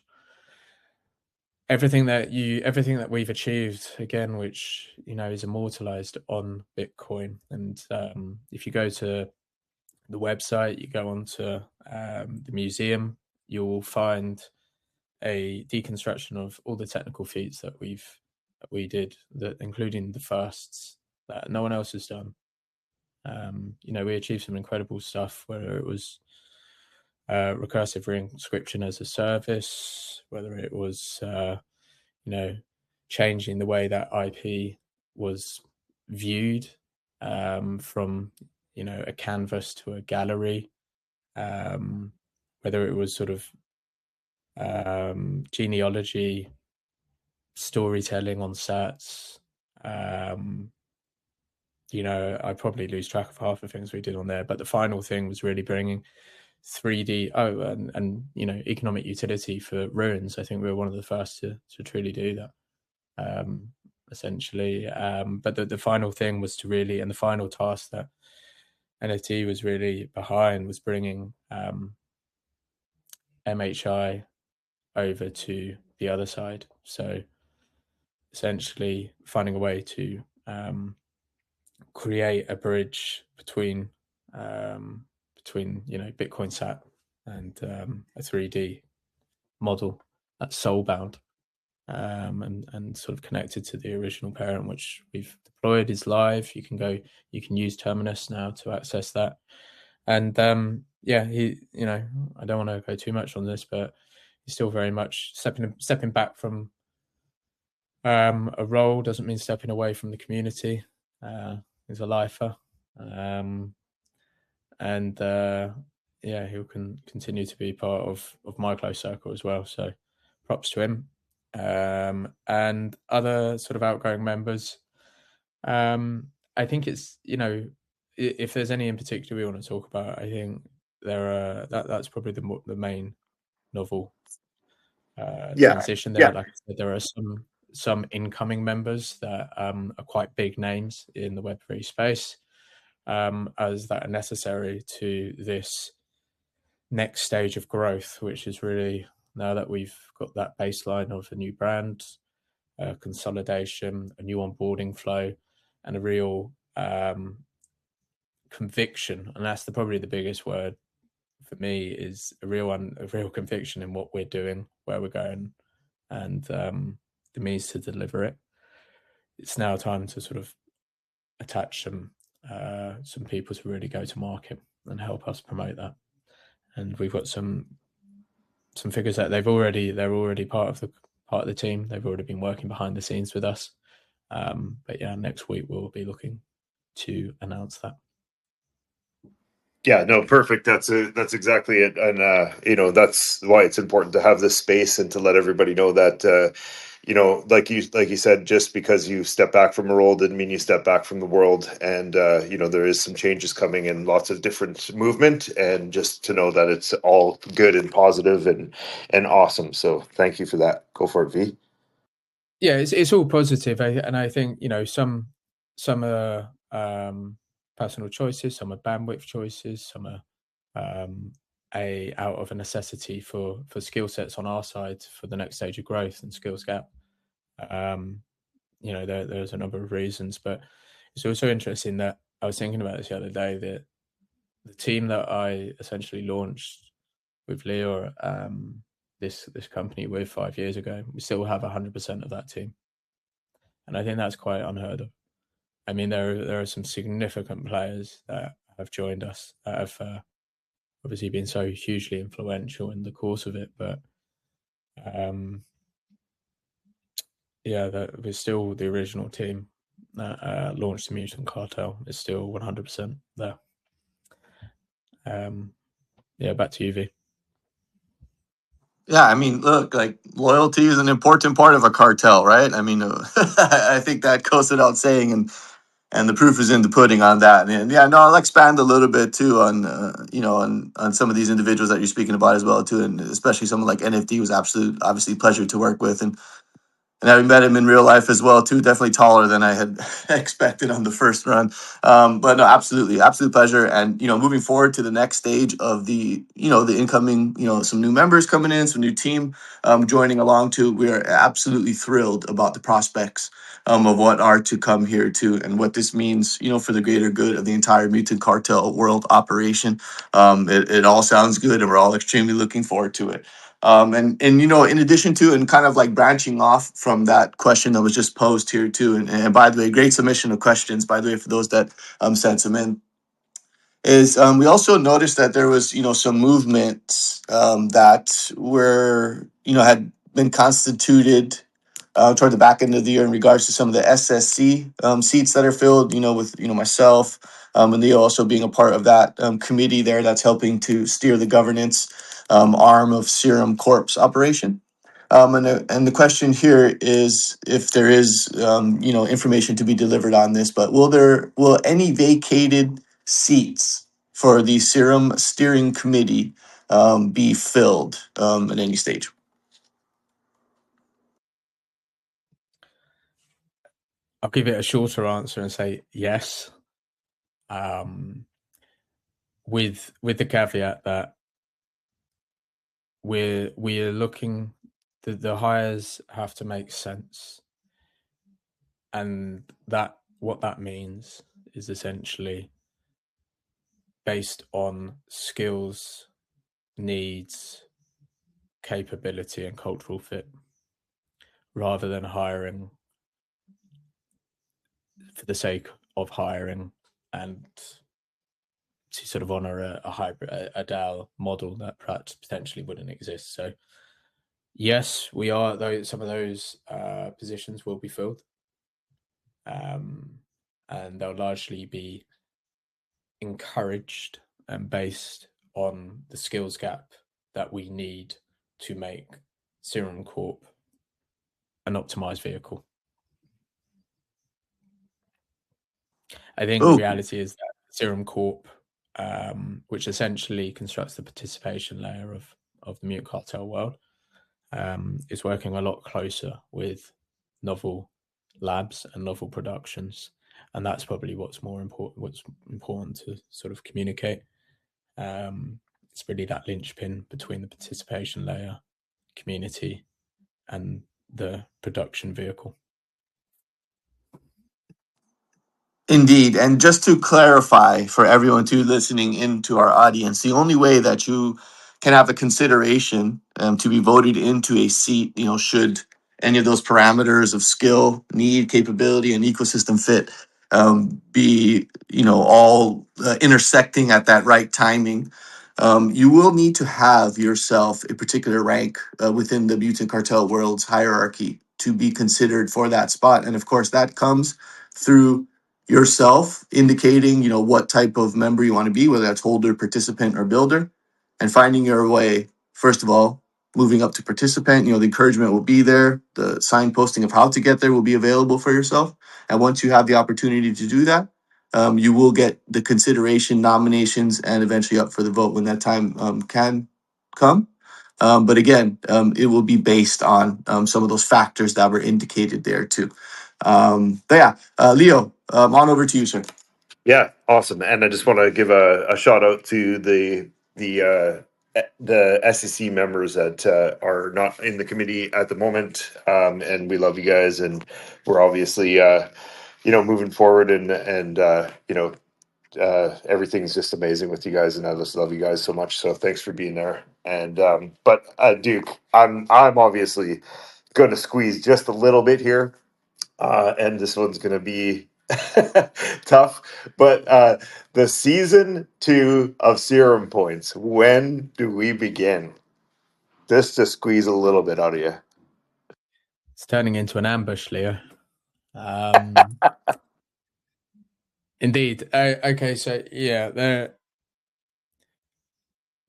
everything that we've achieved again, which is immortalized on Bitcoin. And if you go to the website, you go onto the museum, you'll find a deconstruction of all the technical feats that we did, that including the firsts that no one else has done. We achieved some incredible stuff, whether it was recursive re-inscription as a service, whether it was changing the way that IP was viewed, from a canvas to a gallery, whether it was sort of genealogy, storytelling on sats. I probably lose track of half the things we did on there, but the final thing was really bringing 3D and economic utility for ruins. I think we were one of the first to truly do that, essentially. But the final thing was to really, and the final task that NFT was really behind, was bringing MHI over to the other side. So essentially finding a way to create a bridge between Bitcoin SAT and a 3D model that's soulbound, and sort of connected to the original parent, which we've deployed, is live. You can use Terminus now to access that. And I don't want to go too much on this, but he's still very much stepping back from a role. Doesn't mean stepping away from the community. He's a lifer, and he'll continue to be part of my close circle as well. So props to him. And other sort of outgoing members. I think it's, if there's any in particular we want to talk about, I think that's probably the main novel transition there. Like I said, there are some incoming members that are quite big names in the Web3 space, as that are necessary to this next stage of growth, which is really, now that we've got that baseline of a new brand, consolidation, a new onboarding flow, and a real conviction. And that's probably the biggest word for me, is a real conviction in what we're doing, where we're going, and the means to deliver it. It's now time to sort of attach some people to really go to market and help us promote that. And we've got some figures that they're already part of the team. They've already been working behind the scenes with us. But yeah, next week we'll be looking to announce that. Yeah, no, perfect. That's exactly it. And that's why it's important to have this space and to let everybody know that like you said, just because you step back from a role didn't mean you step back from the world. And there is some changes coming and lots of different movement, and just to know that it's all good and positive and awesome. So thank you for that. Go for it, V. Yeah, it's all positive, and I think some are personal choices, some are bandwidth choices, some are out of a necessity for skill sets on our side for the next stage of growth and skills gap. There's a number of reasons, but it's also interesting that I was thinking about this the other day, that the team that I essentially launched with Leo, this company with 5 years ago, we still have 100% of that team, and I think that's quite unheard of. I mean, there are some significant players that have joined us that have obviously been so hugely influential in the course of it, but we're still the original team that launched the Mutant Cartel is still 100% there. Back to you, V. Yeah, I mean, look, like, loyalty is an important part of a cartel, right? I mean, I think that goes without saying, and the proof is in the pudding on that. And yeah, no, I'll expand a little bit too on on some of these individuals that you're speaking about as well too, and especially someone like NFT was obviously pleasure to work with, and And having met him in real life as well too, definitely taller than I had expected on the first run. But no, absolutely, absolute pleasure. And moving forward to the next stage of the the incoming some new members coming in, some new team joining along too. We are absolutely thrilled about the prospects of what are to come here too, and what this means for the greater good of the entire Mutant Cartel world operation. It all sounds good, and we're all extremely looking forward to it. And in addition to, and kind of like branching off from that question that was just posed here too, and by the way, great submission of questions, by the way, for those that sent some in, is we also noticed that there was some movements that were had been constituted toward the back end of the year in regards to some of the SSC seats that are filled, with myself and Leo also being a part of that committee there that's helping to steer the governance arm of Serum Corp's operation. And the question here is if there is information to be delivered on this, but will any vacated seats for the Serum Steering Committee be filled at any stage? I'll give it a shorter answer and say yes. With the caveat that we're looking, the hires have to make sense, and that what that means is essentially based on skills, needs, capability, and cultural fit, rather than hiring for the sake of hiring and to sort of honor a hybrid, a DAO model that perhaps potentially wouldn't exist. So yes, we are, though some of those positions will be filled, and they'll largely be encouraged and based on the skills gap that we need to make Serum Corp an optimized vehicle. I think the reality is that Serum Corp, which essentially constructs the participation layer of the Mutant Cartel world, is working a lot closer with novel labs and novel productions, and that's probably what's important to sort of communicate. It's really that linchpin between the participation layer, community, and the production vehicle. Indeed. And just to clarify for everyone too listening into our audience, the only way that you can have a consideration to be voted into a seat, should any of those parameters of skill, need, capability, and ecosystem fit be, all intersecting at that right timing, you will need to have yourself a particular rank within the Mutant Cartel world's hierarchy to be considered for that spot. And of course, that comes through yourself indicating what type of member you want to be, whether that's holder, participant, or builder, and finding your way, first of all, moving up to participant. The encouragement will be there, the signposting of how to get there will be available for yourself, and once you have the opportunity to do that, you will get the consideration, nominations, and eventually up for the vote when that time can come. But again, it will be based on some of those factors that were indicated there too. But yeah, Leo, on over to you, sir. Yeah, awesome. And I just want to give a shout out to the SEC members that are not in the committee at the moment, and we love you guys, and we're obviously moving forward, and everything's just amazing with you guys, and I just love you guys so much. So thanks for being there. And but Duke, I'm obviously going to squeeze just a little bit here, and this one's going to be tough. But the season 2 of Serum Points, when do we begin? Just to squeeze a little bit out of you. It's turning into an ambush, Leo. Indeed. Okay, so yeah,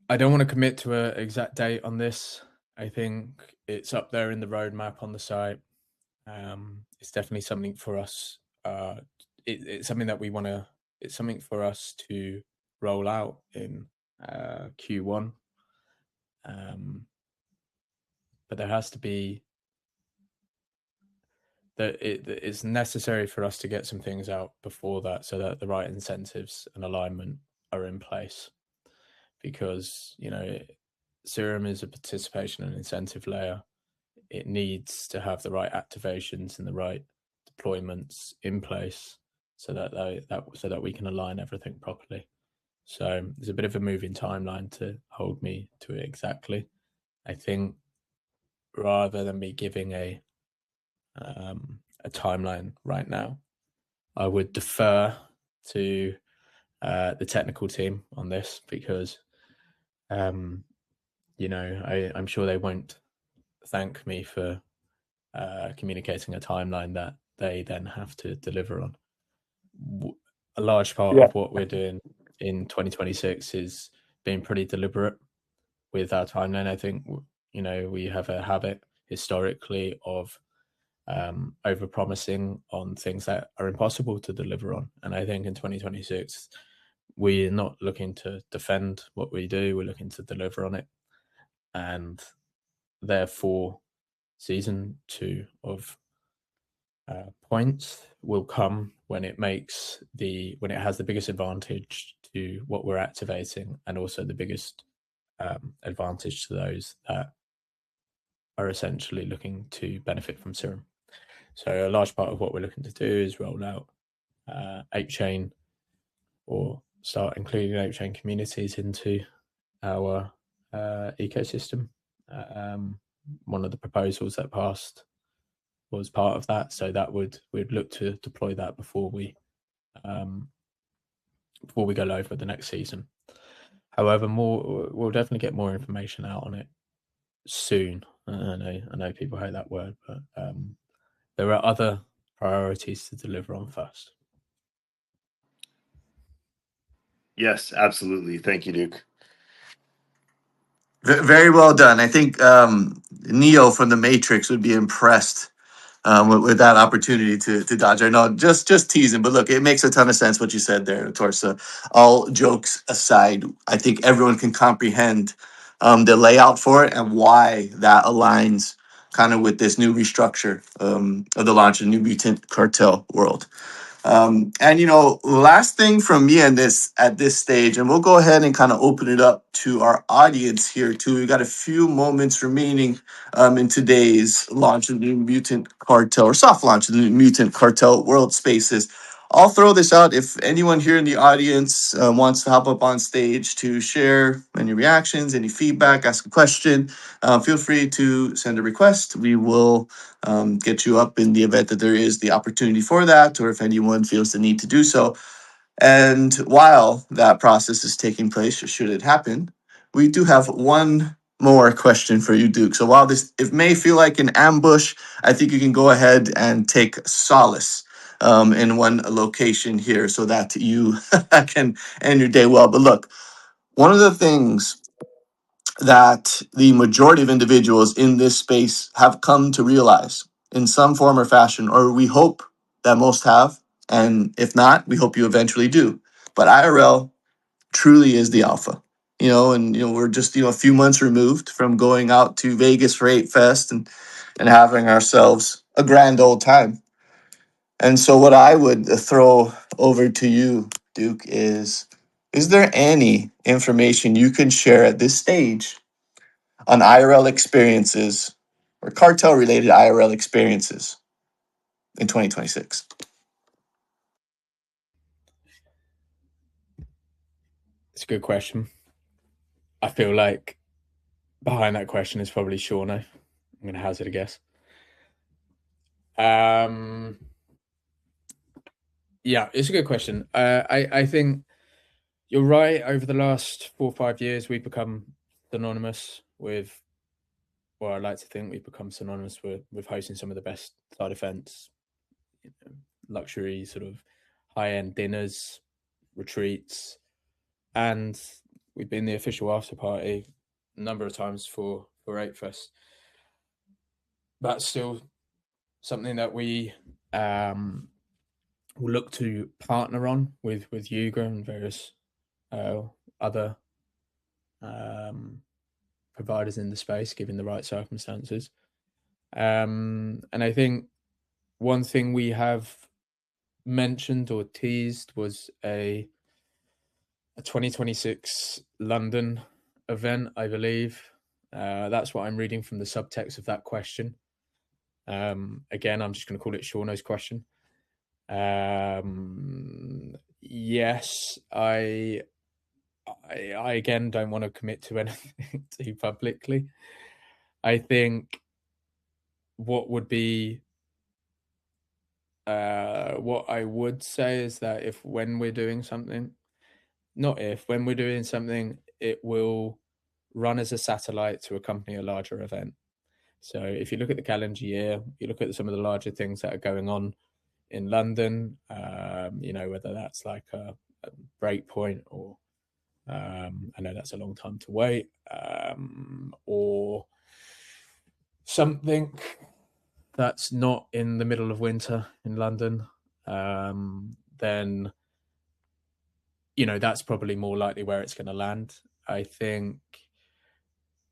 I don't want to commit to an exact date on this. I think it's up there in the roadmap on the site. It's definitely something for us. It's something that we want to. It's something for us to roll out in Q1. But there has to be that it's necessary for us to get some things out before that, so that the right incentives and alignment are in place. Because Serum is a participation and incentive layer. It needs to have the right activations and the right deployments in place, so that we can align everything properly. So there's a bit of a moving timeline to hold me to it exactly. I think rather than me giving a timeline right now, I would defer to the technical team on this, because I'm sure they won't thank me for communicating a timeline that they then have to deliver on. A large part of what we're doing in 2026 is being pretty deliberate with our timeline. I think we have a habit historically of over promising on things that are impossible to deliver on, and I think in 2026 we're not looking to defend what we do, we're looking to deliver on it. And therefore season 2 of points will come when it has the biggest advantage to what we're activating, and also the biggest advantage to those that are essentially looking to benefit from Serum. So a large part of what we're looking to do is roll out 8chain, or start including 8chain communities into our ecosystem. One of the proposals that passed was part of that, so that we'd look to deploy that before we go live for the next season. However, we'll definitely get more information out on it soon. I know people hate that word, but there are other priorities to deliver on first. Yes, absolutely. Thank you, Duke. Very well done. I think Neo from the Matrix would be impressed with that opportunity to dodge. I know, just teasing, but look, it makes a ton of sense what you said there, Torsa. All jokes aside, I think everyone can comprehend the layout for it and why that aligns kind of with this new restructure of the launch of New Mutant Cartel World. And last thing from me at this stage, and we'll go ahead and kind of open it up to our audience here too. We got a few moments remaining in today's launch of the New Mutant Cartel, or soft launch of the New Mutant Cartel World Spaces. I'll throw this out. If anyone here in the audience wants to hop up on stage to share any reactions, any feedback, ask a question, feel free to send a request. We will get you up in the event that there is the opportunity for that, or if anyone feels the need to do so. And while that process is taking place, or should it happen, we do have one more question for you, Duke. So while it may feel like an ambush, I think you can go ahead and take solace in one location here, so that you can end your day well. But look, one of the things that the majority of individuals in this space have come to realize in some form or fashion, or we hope that most have, and if not, we hope you eventually do. But IRL truly is the alpha. We're just a few months removed from going out to Vegas for 8Fest and having ourselves a grand old time. And so what I would throw over to you, Duke, is there any information you can share at this stage on IRL experiences, or cartel related IRL experiences in 2026? It's a good question. I feel like behind that question is probably Shauno. I'm going to hazard a guess. Yeah, it's a good question. I think you're right. Over the last 4 or 5 years, we've become synonymous with, or I like to think we've become synonymous with hosting some of the best side events, luxury sort of high-end dinners, retreats, and we've been the official after party a number of times for 8Fest. That's still something that we will look to partner on with Yuga and various other providers in the space, given the right circumstances. And I think one thing we have mentioned or teased was a 2026 London event, I believe. That's what I'm reading from the subtext of that question. Again, I'm just going to call it Shauno's question. Yes, I again don't want to commit to anything too publicly. I think what would be what I would say is that when we're doing something, when we're doing something, it will run as a satellite to accompany a larger event. So if you look at the calendar year, you look at some of the larger things that are going on in London, whether that's like a Breakpoint or I know that's a long time to wait, or something that's not in the middle of winter in London, then that's probably more likely where it's going to land. I think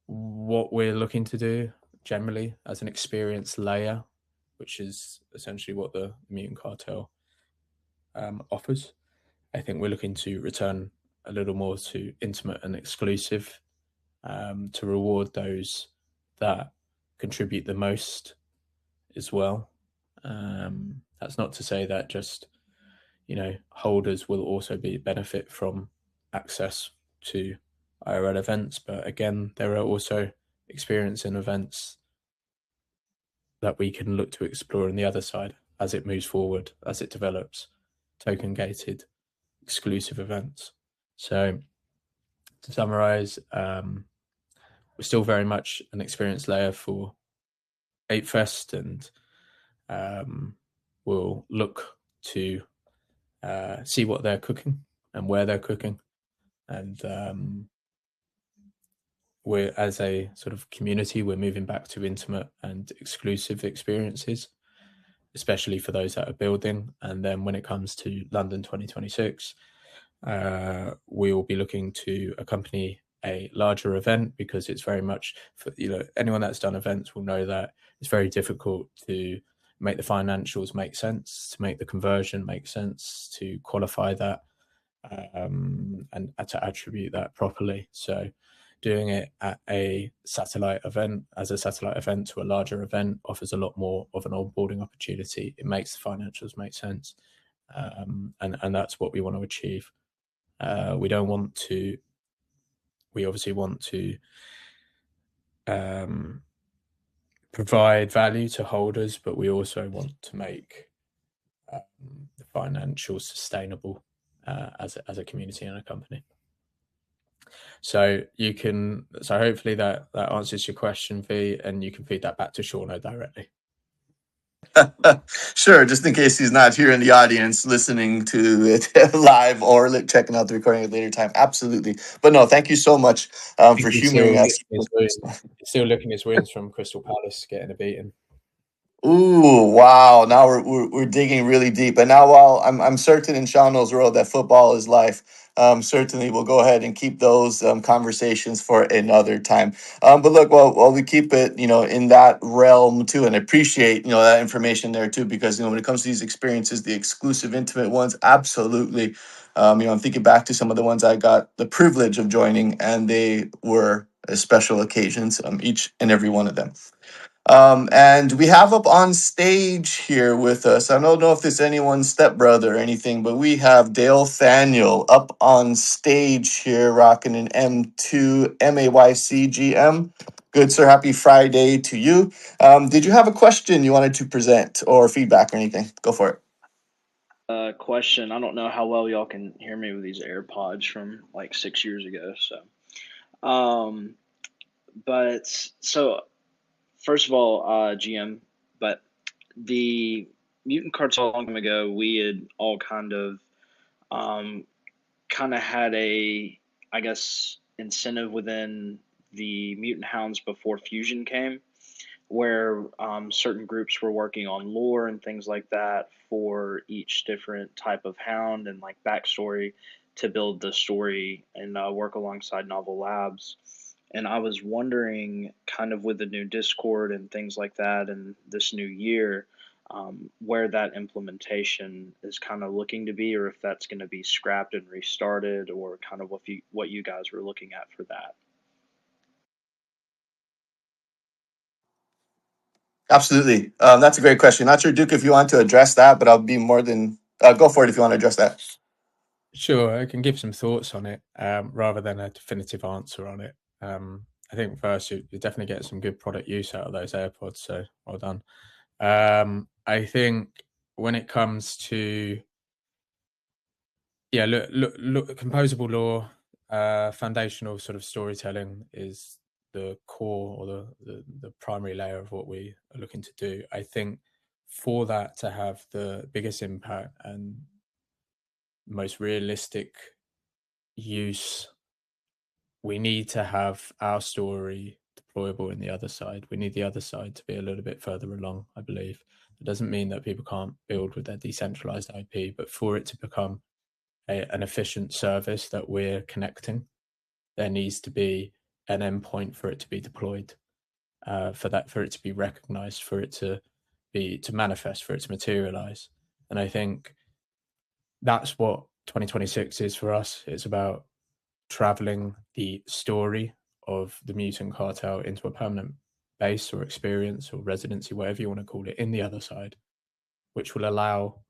what we're looking to do generally as an experience layer, which is essentially what the Mutant Cartel offers, I think we're looking to return a little more to intimate and exclusive, to reward those that contribute the most as well. That's not to say that just holders will also benefit from access to IRL events, but again, there are also experience in events that we can look to explore on the other side as it moves forward, as it develops, token gated exclusive events. So to summarize, we're still very much an experience layer for 8fest, and we'll look to see what they're cooking and where they're cooking. And we're, as a sort of community, we're moving back to intimate and exclusive experiences, especially for those that are building. And then when it comes to London 2026, we will be looking to accompany a larger event, because it's very much for, anyone that's done events will know that it's very difficult to make the financials make sense, to make the conversion make sense, to qualify that, and to attribute that properly. So doing it at a satellite event, as a satellite event to a larger event, offers a lot more of an onboarding opportunity. It makes the financials make sense, and that's what we want to achieve. We obviously want to provide value to holders, but we also want to make the financials sustainable as a community and a company. So hopefully that answers your question, V, and you can feed that back to Shauno directly. Sure, just in case he's not here in the audience listening to it live or checking out the recording at a later time. absolutely. But no, thank you so much for humoring us. He's still licking his wounds from Crystal Palace getting a beating. Ooh, wow! Now we're digging really deep, and now while I'm certain in Shauno's world that football is life, certainly we'll go ahead and keep those conversations for another time. But look, while we keep it, in that realm too, and appreciate that information there too, because when it comes to these experiences, the exclusive, intimate ones, absolutely. I'm thinking back to some of the ones I got the privilege of joining, and they were special occasions, each and every one of them. And we have up on stage here with us, I don't know if it's anyone's stepbrother or anything, but we have Dale Thaniel up on stage here rocking an M2 MAYCGM. Good, sir. Happy Friday to you. Did you have a question you wanted to present or feedback or anything? Go for it. Question. I don't know how well y'all can hear me with these AirPods from like 6 years ago. So, first of all, GM, but the Mutant Cartel a long time ago, we had all kind of had a, I guess, incentive within the Mutant Hounds before Fusion came, where certain groups were working on lore and things like that for each different type of hound and like backstory to build the story and work alongside Novel Labs. And I was wondering, kind of with the new Discord and things like that, and this new year, where that implementation is kind of looking to be, or if that's going to be scrapped and restarted, or kind of what you guys were looking at for that. Absolutely. That's a great question. Not sure, Duke, if you want to address that, but I'll be more than go for it if you want to address that. Sure, I can give some thoughts on it rather than a definitive answer on it. I think first you definitely get some good product use out of those AirPods, so well done. I think when it comes to look, composable law, foundational sort of storytelling is the core or the primary layer of what we are looking to do. I think for that to have the biggest impact and most realistic use, we need to have our story deployable in the other side. We need the other side to be a little bit further along, I believe. It doesn't mean that people can't build with their decentralized IP, but for it to become an efficient service that we're connecting, there needs to be an endpoint for it to be deployed, for it to be recognized, for it to manifest, for it to materialize. And I think that's what 2026 is for us. It's about traveling the story of the Mutant Cartel into a permanent base or experience or residency, whatever you want to call it, in the other side, which will allow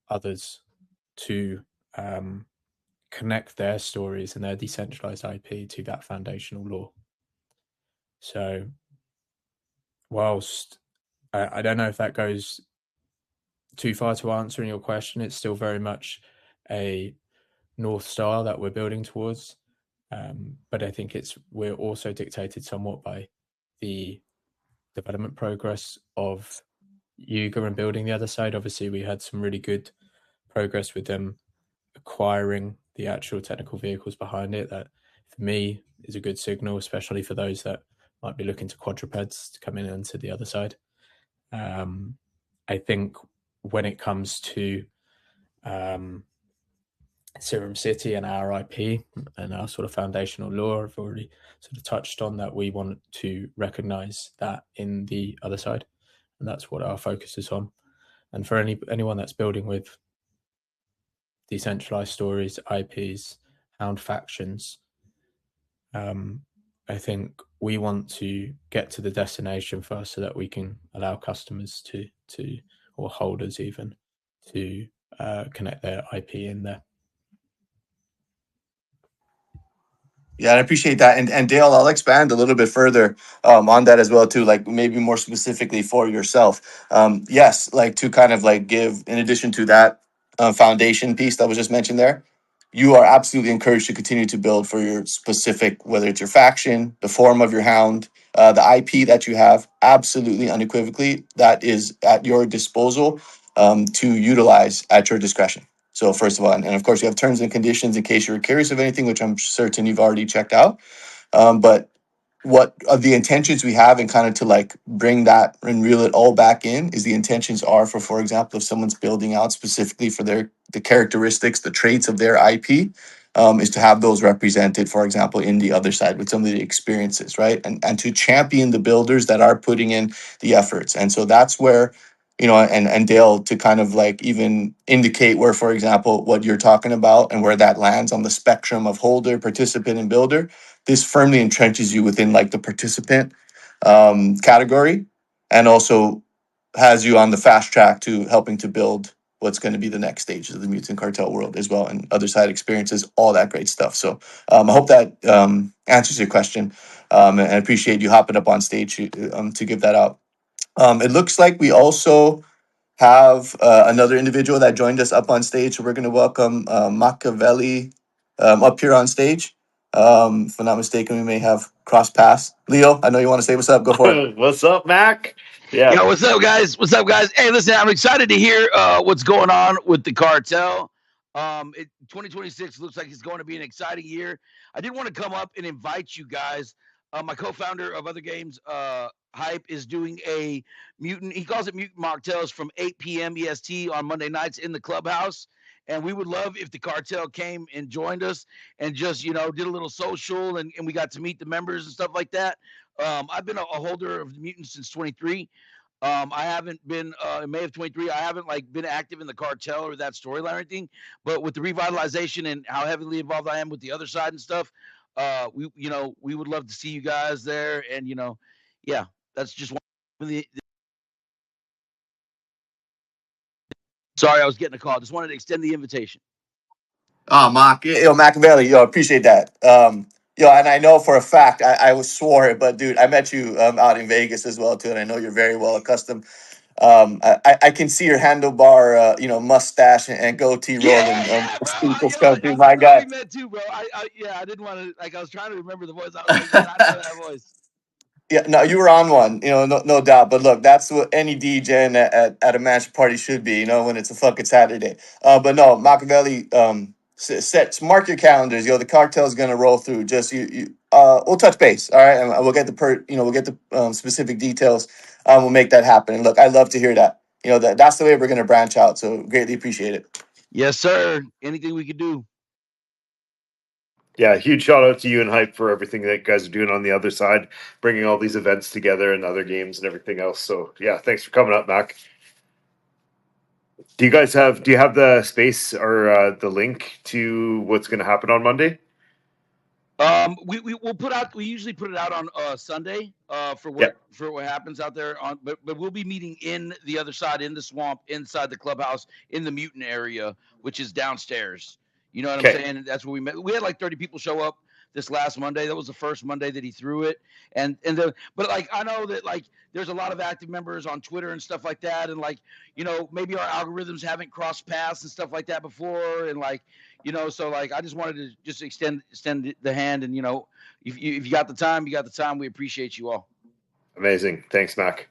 others to connect their stories and their decentralized IP to that foundational law. So, whilst I don't know if that goes too far to answering your question, it's still very much a North Star that we're building towards. But I think we're also dictated somewhat by the development progress of Yuga and building the other side. Obviously, we had some really good progress with them acquiring the actual technical vehicles behind it. That, for me, is a good signal, especially for those that might be looking to quadrupeds to come in into the other side. I think when it comes to Serum City and our IP and our sort of foundational law, I've already sort of touched on that. We want to recognize that in the other side, and that's what our focus is on. And for anyone that's building with decentralized stories, IPs, Hound factions, I think we want to get to the destination first so that we can allow customers to or holders even to connect their IP in there. Yeah, I appreciate that. And Dale, I'll expand a little bit further on that as well too, like maybe more specifically for yourself. Yes, like to kind of like give, in addition to that foundation piece that was just mentioned there, you are absolutely encouraged to continue to build for your specific, whether it's your faction, the form of your hound, the IP that you have, absolutely unequivocally, that is at your disposal to utilize at your discretion. So first of all, and of course you have terms and conditions in case you're curious of anything, which I'm certain you've already checked out. But what are the intentions we have and kind of to like bring that and reel it all back in is the intentions are for example, if someone's building out specifically for the characteristics, the traits of their IP, is to have those represented, for example, in the other side with some of the experiences, right? And to champion the builders that are putting in the efforts. And so that's where, and Dale, to kind of like even indicate where, for example, what you're talking about and where that lands on the spectrum of holder, participant, and builder, this firmly entrenches you within like the participant category, and also has you on the fast track to helping to build what's going to be the next stages of the Mutant Cartel world as well, and other side experiences, all that great stuff. So I hope that answers your question, and I appreciate you hopping up on stage to give that out. It looks like we also have another individual that joined us up on stage. So we're going to welcome Machiavelli up here on stage. If I'm not mistaken, we may have cross paths. Leo, I know you want to say what's up. Go for it. What's up, Mac? Yeah. Yo, what's up, guys? What's up, guys? Hey, listen, I'm excited to hear what's going on with the cartel. 2026 looks like it's going to be an exciting year. I did want to come up and invite you guys. My co-founder of Other Games, Hype, is doing a mutant. He calls it Mutant Mocktails from 8 p.m. EST on Monday nights in the clubhouse. And we would love if the cartel came and joined us and just, did a little social and we got to meet the members and stuff like that. I've been a holder of the Mutants since 23. I haven't been in May of 23. I haven't like been active in the cartel or that storyline or anything. But with the revitalization and how heavily involved I am with the other side and stuff, we would love to see you guys there. And yeah, that's just one. Sorry, I was getting a call. Just wanted to extend the invitation. Oh, Machiavelli, appreciate that. And I know for a fact, I was swore it, but dude, I met you out in Vegas as well too, and I know you're very well accustomed. I can see your handlebar, mustache and goatee rolling. Yeah, bro. People stuff, dude, my That's how guy. we met too, bro. I didn't want to I was trying to remember the voice. I was like, man, I know that voice. Yeah, no, you were on one, no doubt. But look, that's what any DJ at a match party should be, when it's a fucking Saturday. But no, Machiavelli, mark your calendars. The cartel's gonna roll through. Just we'll touch base, all right, and we'll get the specific details. We'll make that happen. And look, I love to hear that. That's the way we're gonna branch out. So greatly appreciate it. Yes, sir. Anything we could do. Yeah, huge shout out to you and Hype for everything that you guys are doing on the other side, bringing all these events together and other games and everything else. So yeah, thanks for coming up, Mac. Do you have the space or the link to what's going to happen on Monday? We'll put out. We usually put it out on Sunday for what happens out there. But we'll be meeting in the other side, in the swamp, inside the clubhouse, in the mutant area, which is downstairs. You know what I'm saying? And that's where we met. We had like 30 people show up this last Monday. That was the first Monday that he threw it. But like I know that like there's a lot of active members on Twitter and stuff like that, and like maybe our algorithms haven't crossed paths and stuff like that before, and like. So like I just wanted to just extend the hand, and if you got the time, you got the time. We appreciate you all. Amazing, thanks, Mac.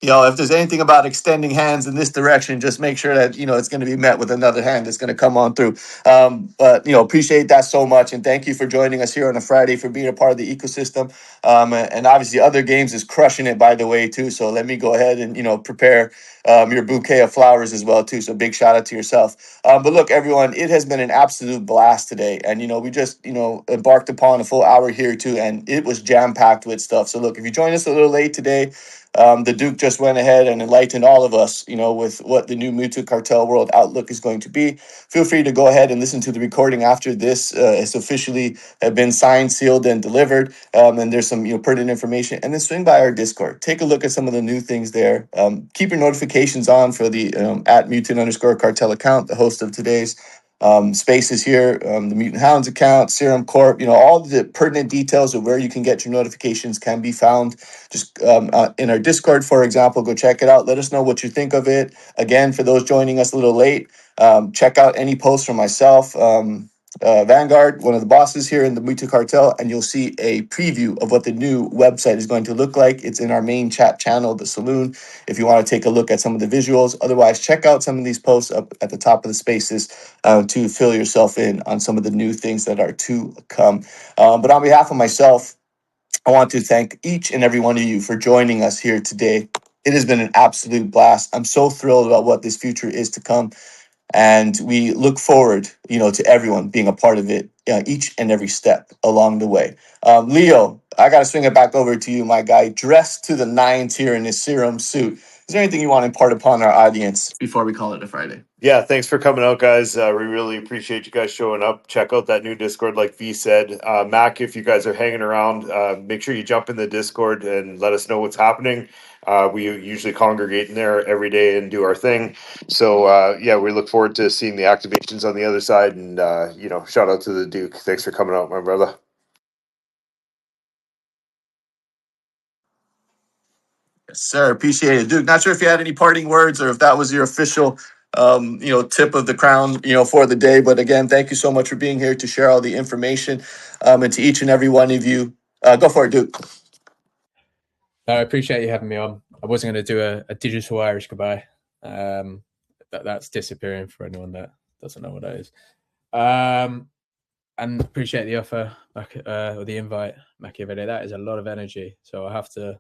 If there's anything about extending hands in this direction, just make sure that it's going to be met with another hand that's going to come on through. But appreciate that so much, and thank you for joining us here on a Friday, for being a part of the ecosystem. And obviously, Other Games is crushing it, by the way, too. So let me go ahead and prepare your bouquet of flowers as well, too. So big shout out to yourself. But look, everyone, it has been an absolute blast today, and we just embarked upon a full hour here too, and it was jam packed with stuff. So look, if you joined us a little late today. The Duke just went ahead and enlightened all of us, with what the new Mutu Cartel World outlook is going to be. Feel free to go ahead and listen to the recording after this. It's officially been signed, sealed, and delivered. And there's some pertinent information. And then swing by our Discord. Take a look at some of the new things there. Keep your notifications on for the at Mutant_Cartel account, the host of today's spaces here, the Mutant Hounds account, Serum Corp, all the pertinent details of where you can get your notifications can be found just in our Discord, for example. Go check it out. Let us know what you think of it. Again, for those joining us a little late, check out any posts from myself, Vanguard, one of the bosses here in the Mutu Cartel, and you'll see a preview of what the new website is going to look like. It's in our main chat channel, The Saloon, if you want to take a look at some of the visuals. Otherwise, check out some of these posts up at the top of the spaces to fill yourself in on some of the new things that are to come. But on behalf of myself, I want to thank each and every one of you for joining us here today. It has been an absolute blast. I'm so thrilled about what this future is to come. And we look forward, to everyone being a part of it, each and every step along the way. Leo, I got to swing it back over to you, my guy, dressed to the nines here in his Serum suit. Is there anything you want to impart upon our audience before we call it a Friday? Yeah, thanks for coming out, guys. We really appreciate you guys showing up. Check out that new Discord, like V said. Mac, if you guys are hanging around, make sure you jump in the Discord and let us know what's happening. We usually congregate in there every day and do our thing. So, yeah, we look forward to seeing the activations on the other side. And, shout out to the Duke. Thanks for coming out, my brother. Yes, sir. Appreciate it, Duke. Not sure if you had any parting words or if that was your official, tip of the crown, for the day. But again, thank you so much for being here to share all the information. And to each and every one of you, go for it, Duke. I appreciate you having me on. I wasn't going to do a digital Irish goodbye. That's disappearing for anyone that doesn't know what that is. And appreciate the offer, or the invite, Machiavelli. That is a lot of energy. So I have to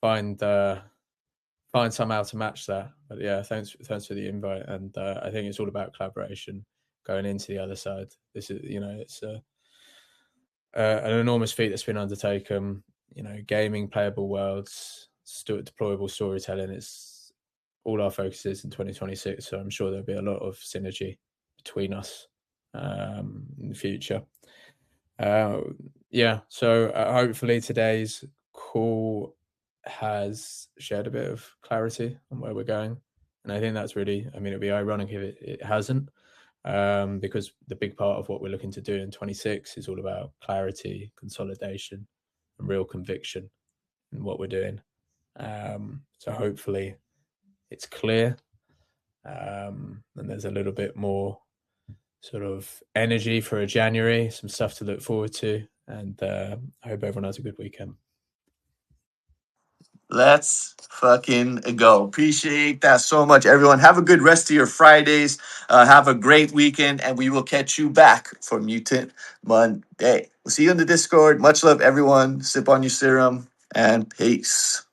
find somehow to match that. But yeah, thanks for the invite. And I think it's all about collaboration going into the other side. This is, it's an enormous feat that's been undertaken. Gaming, playable worlds, deployable storytelling. It's all our focus is in 2026. So I'm sure there'll be a lot of synergy between us in the future. Yeah, so hopefully today's call has shared a bit of clarity on where we're going. And I think that's really, I mean, it'd be ironic if it hasn't, because the big part of what we're looking to do in 26 is all about clarity, consolidation, and real conviction in what we're doing. So hopefully it's clear, and there's a little bit more sort of energy for a January, some stuff to look forward to, and I hope everyone has a good weekend. Let's fucking go. Appreciate that so much, everyone. Have a good rest of your Fridays. Have a great weekend, and we will catch you back for Mutant Monday. We'll see you in the Discord. Much love, everyone. Sip on your serum, and peace.